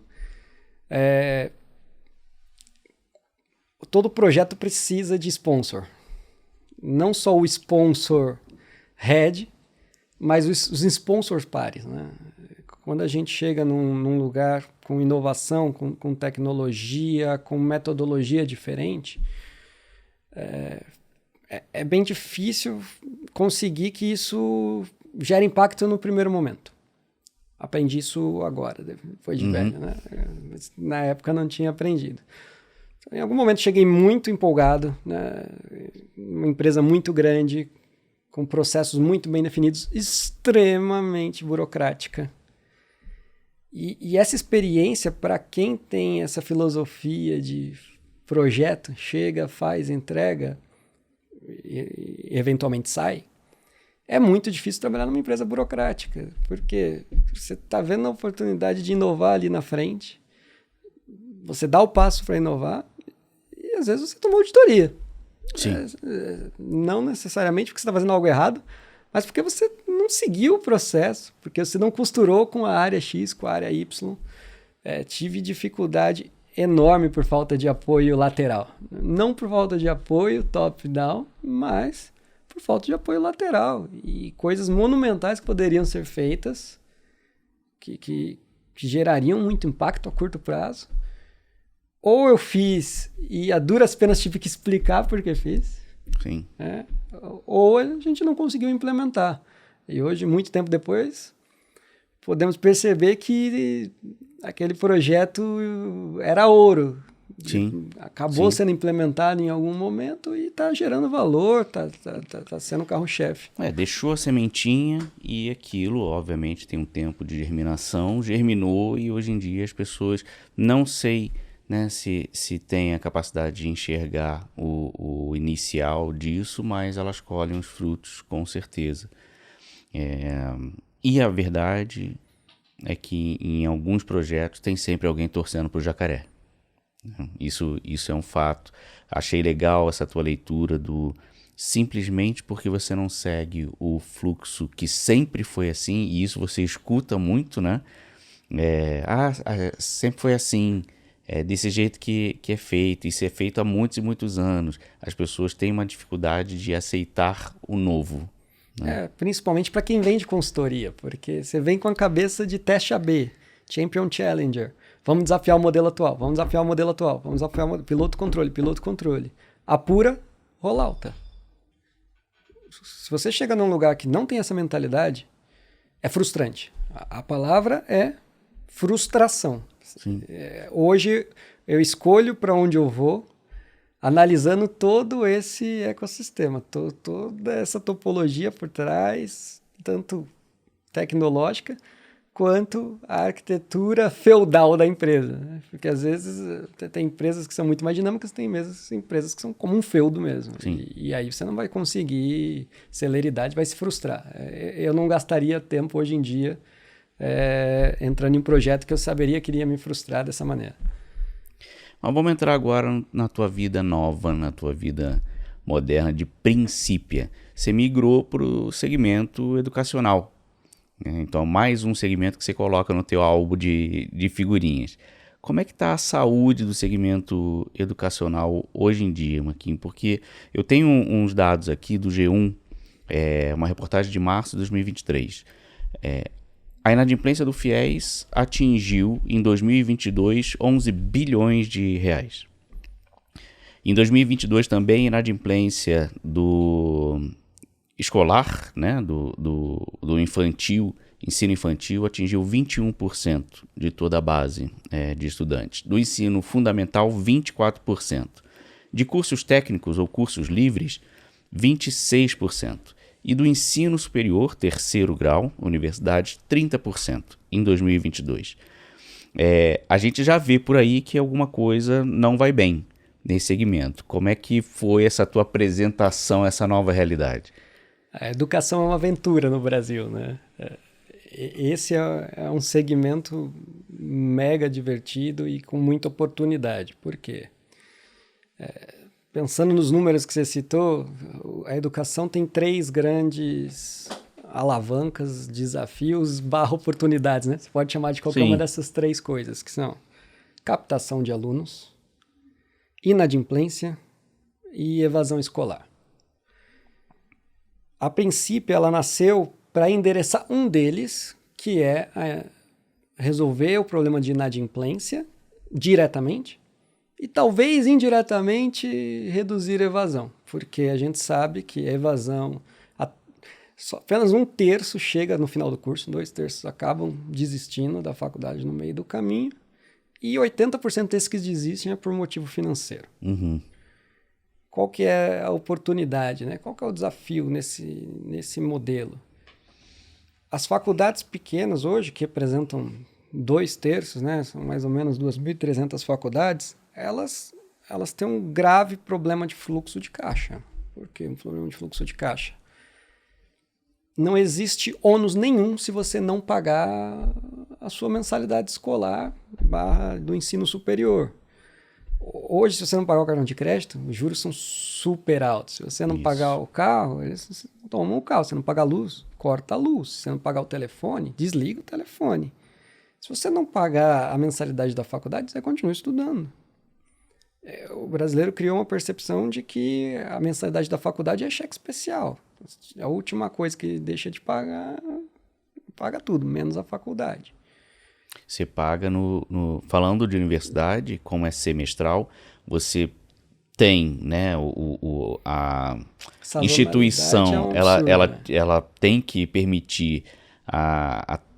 Speaker 2: Todo projeto precisa de sponsor. Não só o sponsor head, mas os sponsors pares, né? Quando a gente chega num lugar com inovação, com tecnologia, com metodologia diferente, é bem difícil conseguir que isso gere impacto no primeiro momento. Aprendi isso agora, foi de velho, né? Na época não tinha aprendido. Em algum momento cheguei muito empolgado, né? Uma empresa muito grande, com processos muito bem definidos, extremamente burocrática. E essa experiência, para quem tem essa filosofia de projeto, chega, faz, entrega, e eventualmente sai, é muito difícil trabalhar numa empresa burocrática, porque você está vendo a oportunidade de inovar ali na frente, você dá o passo para inovar e às vezes você toma auditoria.
Speaker 1: Sim.
Speaker 2: Não necessariamente porque você está fazendo algo errado, mas porque você não seguiu o processo, porque você não costurou com a área X, com a área Y. Tive dificuldade enorme por falta de apoio lateral. Não por falta de apoio top-down, mas por falta de apoio lateral. E coisas monumentais que poderiam ser feitas, que gerariam muito impacto a curto prazo. Ou eu fiz e a duras penas tive que explicar por que fiz.
Speaker 1: Sim.
Speaker 2: Ou a gente não conseguiu implementar. E hoje, muito tempo depois, podemos perceber que aquele projeto era ouro.
Speaker 1: Sim.
Speaker 2: Acabou
Speaker 1: Sim.
Speaker 2: sendo implementado em algum momento e está gerando valor, tá sendo carro-chefe.
Speaker 1: Deixou a sementinha e aquilo, obviamente, tem um tempo de germinação, germinou e hoje em dia as pessoas, não sei, né, se tem a capacidade de enxergar o inicial disso, mas elas colhem os frutos com certeza. E a verdade é que em alguns projetos tem sempre alguém torcendo para o jacaré. Isso é um fato. Achei legal essa tua leitura simplesmente porque você não segue o fluxo que sempre foi assim, e isso você escuta muito, né? Sempre foi assim, desse jeito que é feito, isso é feito há muitos e muitos anos. As pessoas têm uma dificuldade de aceitar o novo, né?
Speaker 2: Principalmente para quem vende consultoria, porque você vem com a cabeça de teste AB, Champion Challenger. Vamos desafiar o modelo atual, vamos desafiar o modelo atual, vamos desafiar o piloto controle. Apura, rollouta. Se você chega num lugar que não tem essa mentalidade, é frustrante. A palavra é frustração. Hoje eu escolho para onde eu vou, analisando todo esse ecossistema, toda essa topologia por trás, tanto tecnológica quanto a arquitetura feudal da empresa, né? Porque às vezes tem empresas que são muito mais dinâmicas, tem empresas que são como um feudo mesmo. E aí você não vai conseguir celeridade, vai se frustrar. Eu não gastaria tempo hoje em dia entrando em um projeto que eu saberia que iria me frustrar dessa maneira.
Speaker 1: Mas vamos entrar agora na tua vida nova, na tua vida moderna de princípio. Você migrou para o segmento educacional. Então, mais um segmento que você coloca no teu álbum de figurinhas. Como é que está a saúde do segmento educacional hoje em dia, Marquinhos? Porque eu tenho uns dados aqui do G1, uma reportagem de março de 2023. A inadimplência do FIES atingiu, em 2022, 11 bilhões de reais. Em 2022 também, a inadimplência do escolar, né, do infantil, ensino infantil, atingiu 21% de toda a base de estudantes. Do ensino fundamental, 24%. De cursos técnicos ou cursos livres, 26%. E do ensino superior, terceiro grau, universidade, 30% em 2022. A gente já vê por aí que alguma coisa não vai bem nesse segmento. Como é que foi essa tua apresentação, essa nova realidade?
Speaker 2: A educação é uma aventura no Brasil, né? Esse é um segmento mega divertido e com muita oportunidade. Por quê? Pensando nos números que você citou, a educação tem 3 grandes alavancas, desafios, oportunidades, né? Você pode chamar de qualquer uma dessas 3 coisas, que são captação de alunos, inadimplência e evasão escolar. A princípio, ela nasceu para endereçar um deles, que é resolver o problema de inadimplência diretamente e talvez indiretamente reduzir a evasão, porque a gente sabe que a evasão, apenas 1/3 chega no final do curso, 2/3 acabam desistindo da faculdade no meio do caminho e 80% desses que desistem é por motivo financeiro.
Speaker 1: Uhum.
Speaker 2: Qual que é a oportunidade, né? Qual que é o desafio nesse modelo? As faculdades pequenas hoje, que representam 2/3, né? São mais ou menos 2.300 faculdades, elas têm um grave problema de fluxo de caixa. Por que um problema de fluxo de caixa? Não existe ônus nenhum se você não pagar a sua mensalidade escolar do ensino superior. Hoje, se você não pagar o cartão de crédito, os juros são super altos. Se você não pagar o carro, eles tomam o carro. Se você não pagar a luz, corta a luz. Se você não pagar o telefone, desliga o telefone. Se você não pagar a mensalidade da faculdade, você continua estudando. O brasileiro criou uma percepção de que a mensalidade da faculdade é cheque especial. A última coisa que deixa de pagar, paga tudo, menos a faculdade.
Speaker 1: Você paga falando de universidade, como é semestral, você tem, né, a instituição, ela tem que permitir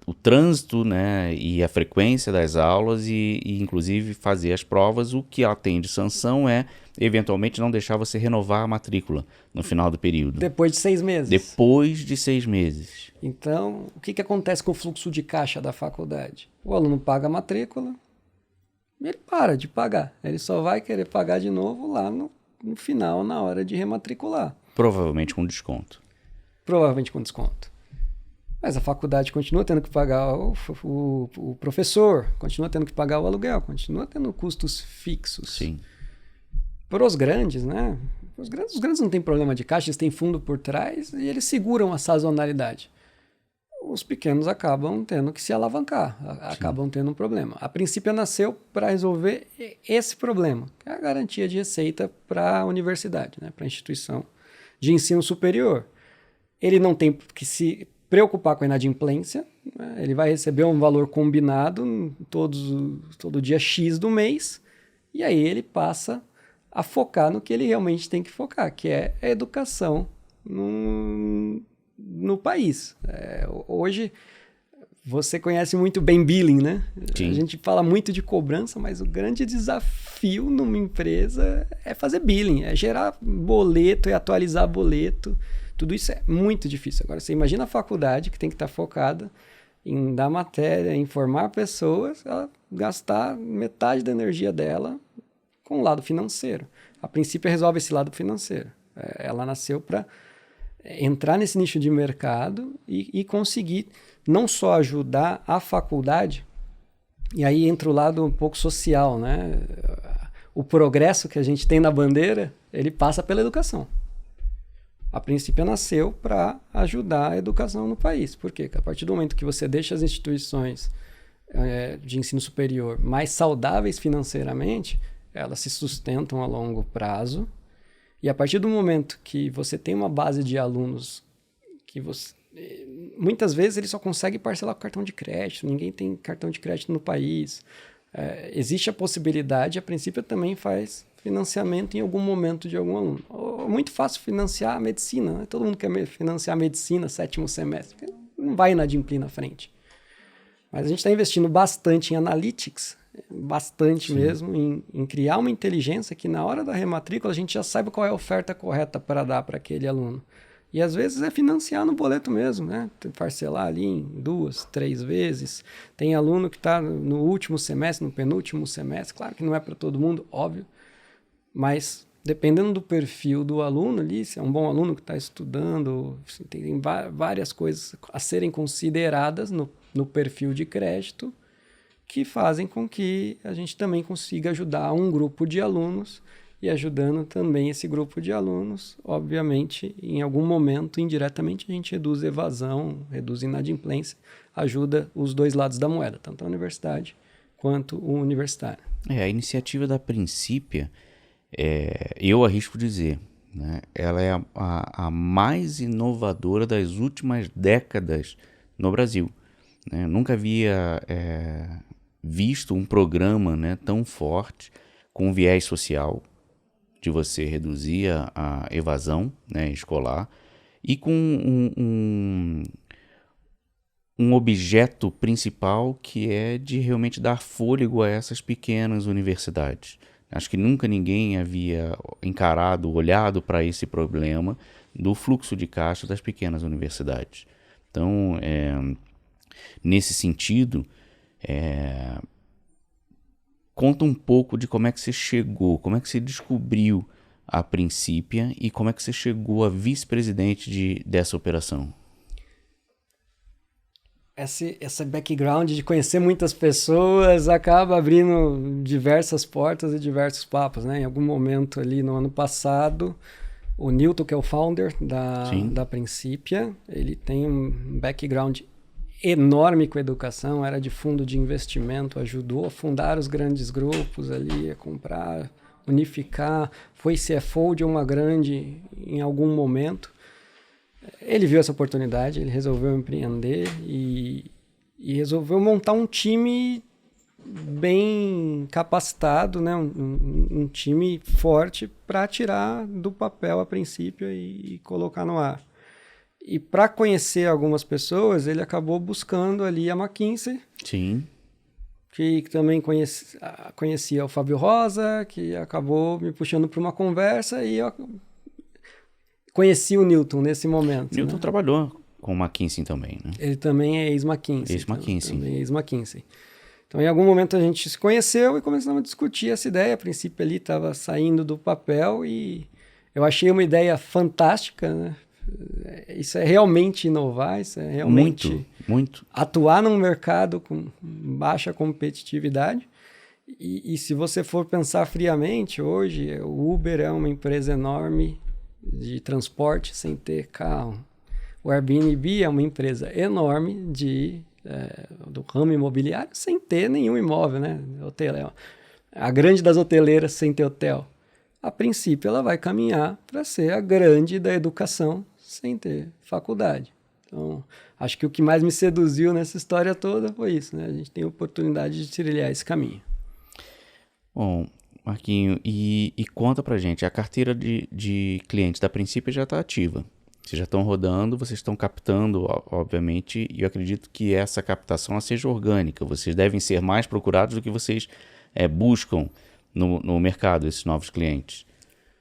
Speaker 1: o trânsito, né, e a frequência das aulas e inclusive fazer as provas. O que ela tem de sanção é, eventualmente, não deixar você renovar a matrícula no final do período.
Speaker 2: Depois de 6 meses.
Speaker 1: Depois de 6 meses.
Speaker 2: Então, o que acontece com o fluxo de caixa da faculdade? O aluno paga a matrícula, ele para de pagar. Ele só vai querer pagar de novo lá no final, na hora de rematricular.
Speaker 1: Provavelmente com desconto.
Speaker 2: Provavelmente com desconto. Mas a faculdade continua tendo que pagar o professor, continua tendo que pagar o aluguel, continua tendo custos fixos.
Speaker 1: Sim.
Speaker 2: Para os grandes, né? Os grandes não têm problema de caixa, eles têm fundo por trás e eles seguram a sazonalidade. Os pequenos acabam tendo que se alavancar, acabam tendo um problema. A princípio nasceu para resolver esse problema, que é a garantia de receita para a universidade, né, para a instituição de ensino superior. Ele não tem que se preocupar com a inadimplência, né, ele vai receber um valor combinado todo dia X do mês, e aí ele passa a focar no que ele realmente tem que focar, que é a educação no país. Hoje, você conhece muito bem billing, né?
Speaker 1: Sim.
Speaker 2: A gente fala muito de cobrança, mas o grande desafio numa empresa é fazer billing, é gerar boleto, é atualizar boleto. Tudo isso é muito difícil. Agora, você imagina a faculdade que tem que estar focada em dar matéria, em formar pessoas, ela gastar metade da energia dela com o lado financeiro. A princípio, resolve esse lado financeiro. Ela nasceu para entrar nesse nicho de mercado e conseguir não só ajudar a faculdade, e aí entra o lado um pouco social, né? O progresso que a gente tem na bandeira, ele passa pela educação. A princípio nasceu para ajudar a educação no país. Por quê? Porque a partir do momento que você deixa as instituições de ensino superior mais saudáveis financeiramente, elas se sustentam a longo prazo. E a partir do momento que você tem uma base de alunos que você... Muitas vezes ele só consegue parcelar com cartão de crédito, ninguém tem cartão de crédito no país. Existe a possibilidade, a princípio também faz financiamento em algum momento de algum aluno. É muito fácil financiar a medicina, né? Todo mundo quer financiar a medicina, 7º semestre. Não vai inadimplir na frente. Mas a gente está investindo bastante em analytics, bastante Sim. mesmo, em criar uma inteligência que na hora da rematrícula a gente já saiba qual é a oferta correta para dar para aquele aluno. E às vezes é financiar no boleto mesmo, né? Parcelar ali em 2, 3 vezes. Tem aluno que está no último semestre, no penúltimo semestre. Claro que não é para todo mundo, óbvio. Mas dependendo do perfil do aluno ali, se é um bom aluno que está estudando, tem várias coisas a serem consideradas no perfil de crédito que fazem com que a gente também consiga ajudar um grupo de alunos e ajudando também esse grupo de alunos, obviamente, em algum momento, indiretamente, a gente reduz evasão, reduz inadimplência, ajuda os dois lados da moeda, tanto a universidade quanto o universitário.
Speaker 1: A iniciativa da Principia, eu arrisco dizer, né, ela é a mais inovadora das últimas décadas no Brasil. Né? Eu nunca havia visto um programa, né, tão forte, com viés social, de você reduzir a evasão, né, escolar, e com um objeto principal que é de realmente dar fôlego a essas pequenas universidades. Acho que nunca ninguém havia encarado, olhado para esse problema do fluxo de caixa das pequenas universidades. Então, nesse sentido, conta um pouco de como é que você chegou, como é que você descobriu a Principia e como é que você chegou a vice-presidente dessa operação.
Speaker 2: Esse background de conhecer muitas pessoas acaba abrindo diversas portas e diversos papos, né? Em algum momento ali no ano passado, o Newton, que é o founder da Principia, ele tem um background enorme com a educação, era de fundo de investimento, ajudou a fundar os grandes grupos ali, a comprar, unificar, foi CFO de uma grande em algum momento. Ele viu essa oportunidade, ele resolveu empreender e resolveu montar um time bem capacitado, né? um time forte para tirar do papel a Principia e colocar no ar. E para conhecer algumas pessoas, ele acabou buscando ali a McKinsey.
Speaker 1: Sim.
Speaker 2: Que também conhecia o Fábio Rosa, que acabou me puxando para uma conversa e eu conheci o Newton nesse momento.
Speaker 1: Newton trabalhou com o McKinsey também, né?
Speaker 2: Ele também é ex-McKinsey.
Speaker 1: Ex-McKinsey.
Speaker 2: Também é ex-McKinsey. Então, em algum momento a gente se conheceu e começamos a discutir essa ideia. A princípio, ali estava saindo do papel e eu achei uma ideia fantástica, né? Isso é realmente inovar, isso é realmente
Speaker 1: muito
Speaker 2: atuar num mercado com baixa competitividade E se você for pensar friamente, hoje o Uber é uma empresa enorme de transporte sem ter carro. O Airbnb é uma empresa enorme do ramo imobiliário sem ter nenhum imóvel, né? Hotel, a grande das hoteleiras sem ter hotel. A princípio, ela vai caminhar para ser a grande da educação sem ter faculdade. Então, acho que o que mais me seduziu nessa história toda foi isso, né? A gente tem a oportunidade de trilhar esse caminho.
Speaker 1: Bom, Marquinho, e conta pra gente, a carteira de clientes da Princípio já está ativa. Vocês já estão rodando, vocês estão captando, obviamente, e eu acredito que essa captação ela seja orgânica. Vocês devem ser mais procurados do que vocês buscam no mercado, esses novos clientes.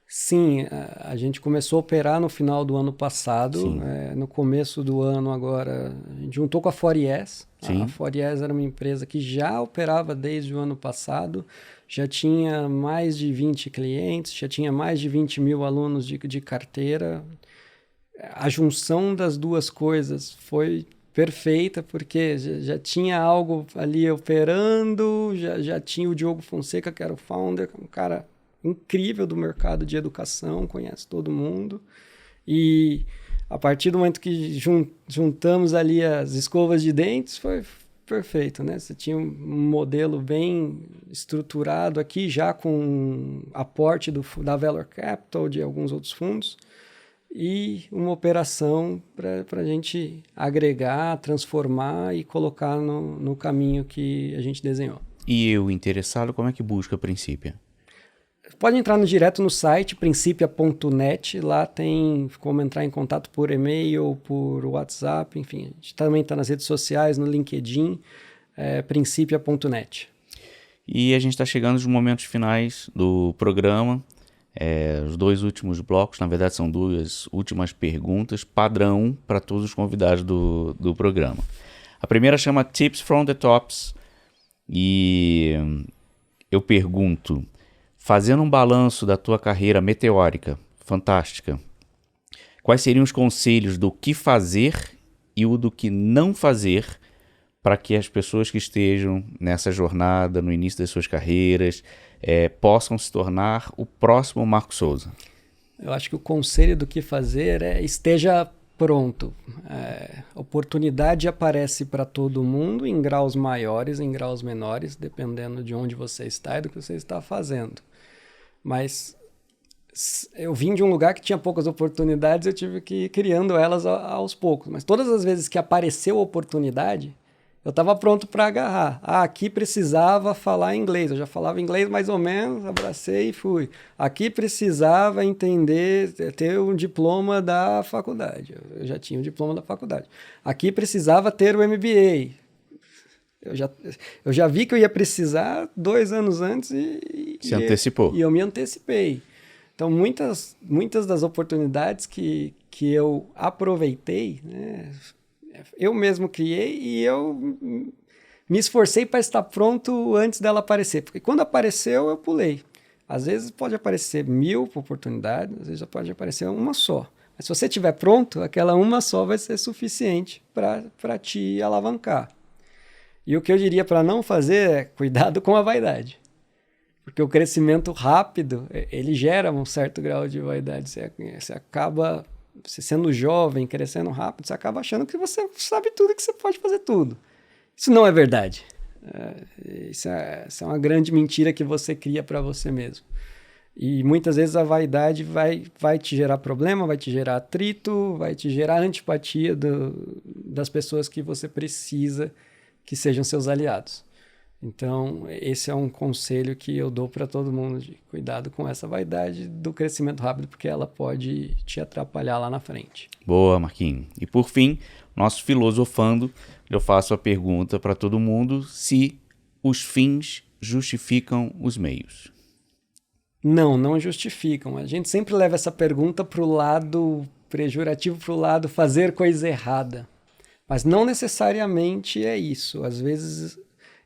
Speaker 2: Sim, a gente começou a operar no final do ano passado. No começo do ano agora, a gente juntou com a Fories. A Fories era uma empresa que já operava desde o ano passado, já tinha mais de 20 clientes, já tinha mais de 20 mil alunos de carteira. A junção das duas coisas foi perfeita, porque já tinha algo ali operando, já tinha o Diogo Fonseca, que era o founder, um cara incrível do mercado de educação, conhece todo mundo. E a partir do momento que juntamos ali as escovas de dentes, foi perfeito, né? Você tinha um modelo bem estruturado aqui, já com aporte da Valor Capital, de alguns outros fundos, e uma operação para a gente agregar, transformar e colocar no caminho que a gente desenhou.
Speaker 1: E eu, interessado, como é que busca a Princípio?
Speaker 2: Pode entrar direto no site, principia.net, lá tem como entrar em contato por e-mail, por WhatsApp, enfim. A gente também está nas redes sociais, no LinkedIn, principia.net.
Speaker 1: E a gente está chegando nos momentos finais do programa. Os 2 últimos blocos, na verdade, são 2 últimas perguntas, padrão para todos os convidados do programa. A primeira chama Tips from the Tops e eu pergunto, fazendo um balanço da tua carreira meteórica, fantástica, quais seriam os conselhos do que fazer e o do que não fazer para que as pessoas que estejam nessa jornada, no início das suas carreiras, possam se tornar o próximo Marco Souza?
Speaker 2: Eu acho que o conselho do que fazer é esteja pronto. Oportunidade aparece para todo mundo em graus maiores, em graus menores, dependendo de onde você está e do que você está fazendo. Mas eu vim de um lugar que tinha poucas oportunidades, eu tive que ir criando elas aos poucos. Mas todas as vezes que apareceu oportunidade, eu estava pronto para agarrar. Aqui precisava falar inglês. Eu já falava inglês mais ou menos, abracei e fui. Aqui precisava entender, ter um diploma da faculdade. Eu já tinha o diploma da faculdade. Aqui precisava ter o MBA. Eu já vi que eu ia precisar 2 anos antes
Speaker 1: Se antecipou.
Speaker 2: E eu me antecipei. Então, muitas das oportunidades que eu aproveitei, né, eu mesmo criei e eu me esforcei para estar pronto antes dela aparecer. Porque quando apareceu, eu pulei. Às vezes pode aparecer 1000 oportunidades, às vezes pode aparecer uma só. Mas se você estiver pronto, aquela uma só vai ser suficiente para te alavancar. E o que eu diria para não fazer é cuidado com a vaidade. Porque o crescimento rápido, ele gera um certo grau de vaidade. Você acaba, você sendo jovem, crescendo rápido, você acaba achando que você sabe tudo e que você pode fazer tudo. Isso não é verdade. Isso é uma grande mentira que você cria para você mesmo. E muitas vezes a vaidade vai te gerar problema, vai te gerar atrito, vai te gerar antipatia das pessoas que você precisa que sejam seus aliados. Então, esse é um conselho que eu dou para todo mundo, de cuidado com essa vaidade do crescimento rápido, porque ela pode te atrapalhar lá na frente.
Speaker 1: Boa, Marquinhos. E por fim, nosso filosofando, eu faço a pergunta para todo mundo se os fins justificam os meios.
Speaker 2: Não justificam. A gente sempre leva essa pergunta para o lado pejorativo, para o lado fazer coisa errada. Mas não necessariamente é isso. Às vezes,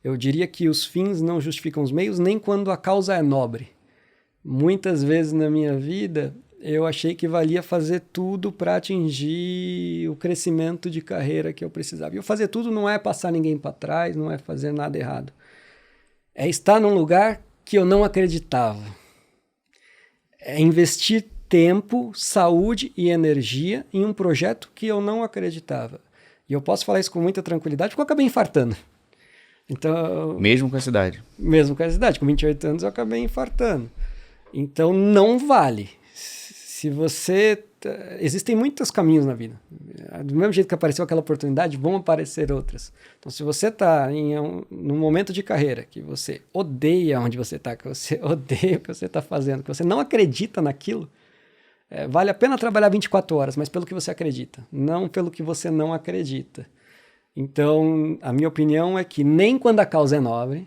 Speaker 2: eu diria que os fins não justificam os meios, nem quando a causa é nobre. Muitas vezes na minha vida, eu achei que valia fazer tudo para atingir o crescimento de carreira que eu precisava. E eu fazer tudo não é passar ninguém para trás, não é fazer nada errado. é estar num lugar que eu não acreditava. É investir tempo, saúde e energia em um projeto que eu não acreditava. E eu posso falar isso com muita tranquilidade, porque eu acabei infartando. Então,
Speaker 1: Mesmo com a cidade.
Speaker 2: mesmo com essa idade, com 28 anos eu acabei infartando. Então não vale. Se você... Existem muitos caminhos na vida. Do mesmo jeito que apareceu aquela oportunidade, vão aparecer outras. Então se você está num momento de carreira que você odeia onde você está, que você odeia o que você está fazendo, que você não acredita naquilo, vale a pena trabalhar 24 horas, mas pelo que você acredita, não pelo que você não acredita. Então, a minha opinião é que nem quando a causa é nobre,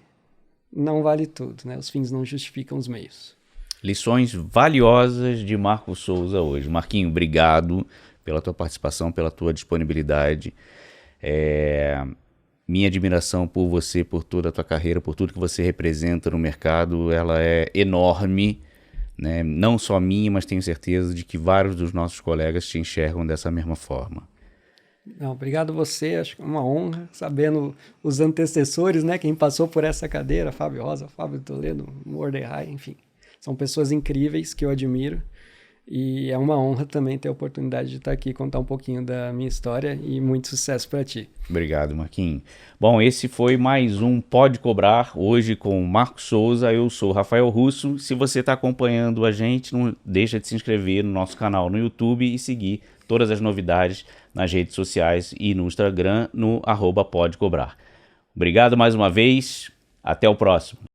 Speaker 2: não vale tudo, né? Os fins não justificam os meios.
Speaker 1: Lições valiosas de Marco Souza hoje. Marquinho, obrigado pela tua participação, pela tua disponibilidade. Minha admiração por você, por toda a tua carreira, por tudo que você representa no mercado, ela é enorme, né? Não só minha, mas tenho certeza de que vários dos nossos colegas te enxergam dessa mesma forma.
Speaker 2: Não, obrigado a você, acho que é uma honra, sabendo os antecessores, né? Quem passou por essa cadeira, Fábio Rosa, Fábio Toledo, Mordecai, enfim. São pessoas incríveis que eu admiro e é uma honra também ter a oportunidade de estar aqui e contar um pouquinho da minha história e muito sucesso para ti.
Speaker 1: Obrigado, Marquinhos. Bom, esse foi mais um Pode Cobrar, hoje com o Marco Souza. Eu sou Rafael Russo. Se você está acompanhando a gente, não deixa de se inscrever no nosso canal no YouTube e seguir todas as novidades nas redes sociais e no Instagram no @podecobrar. Obrigado mais uma vez. Até o próximo.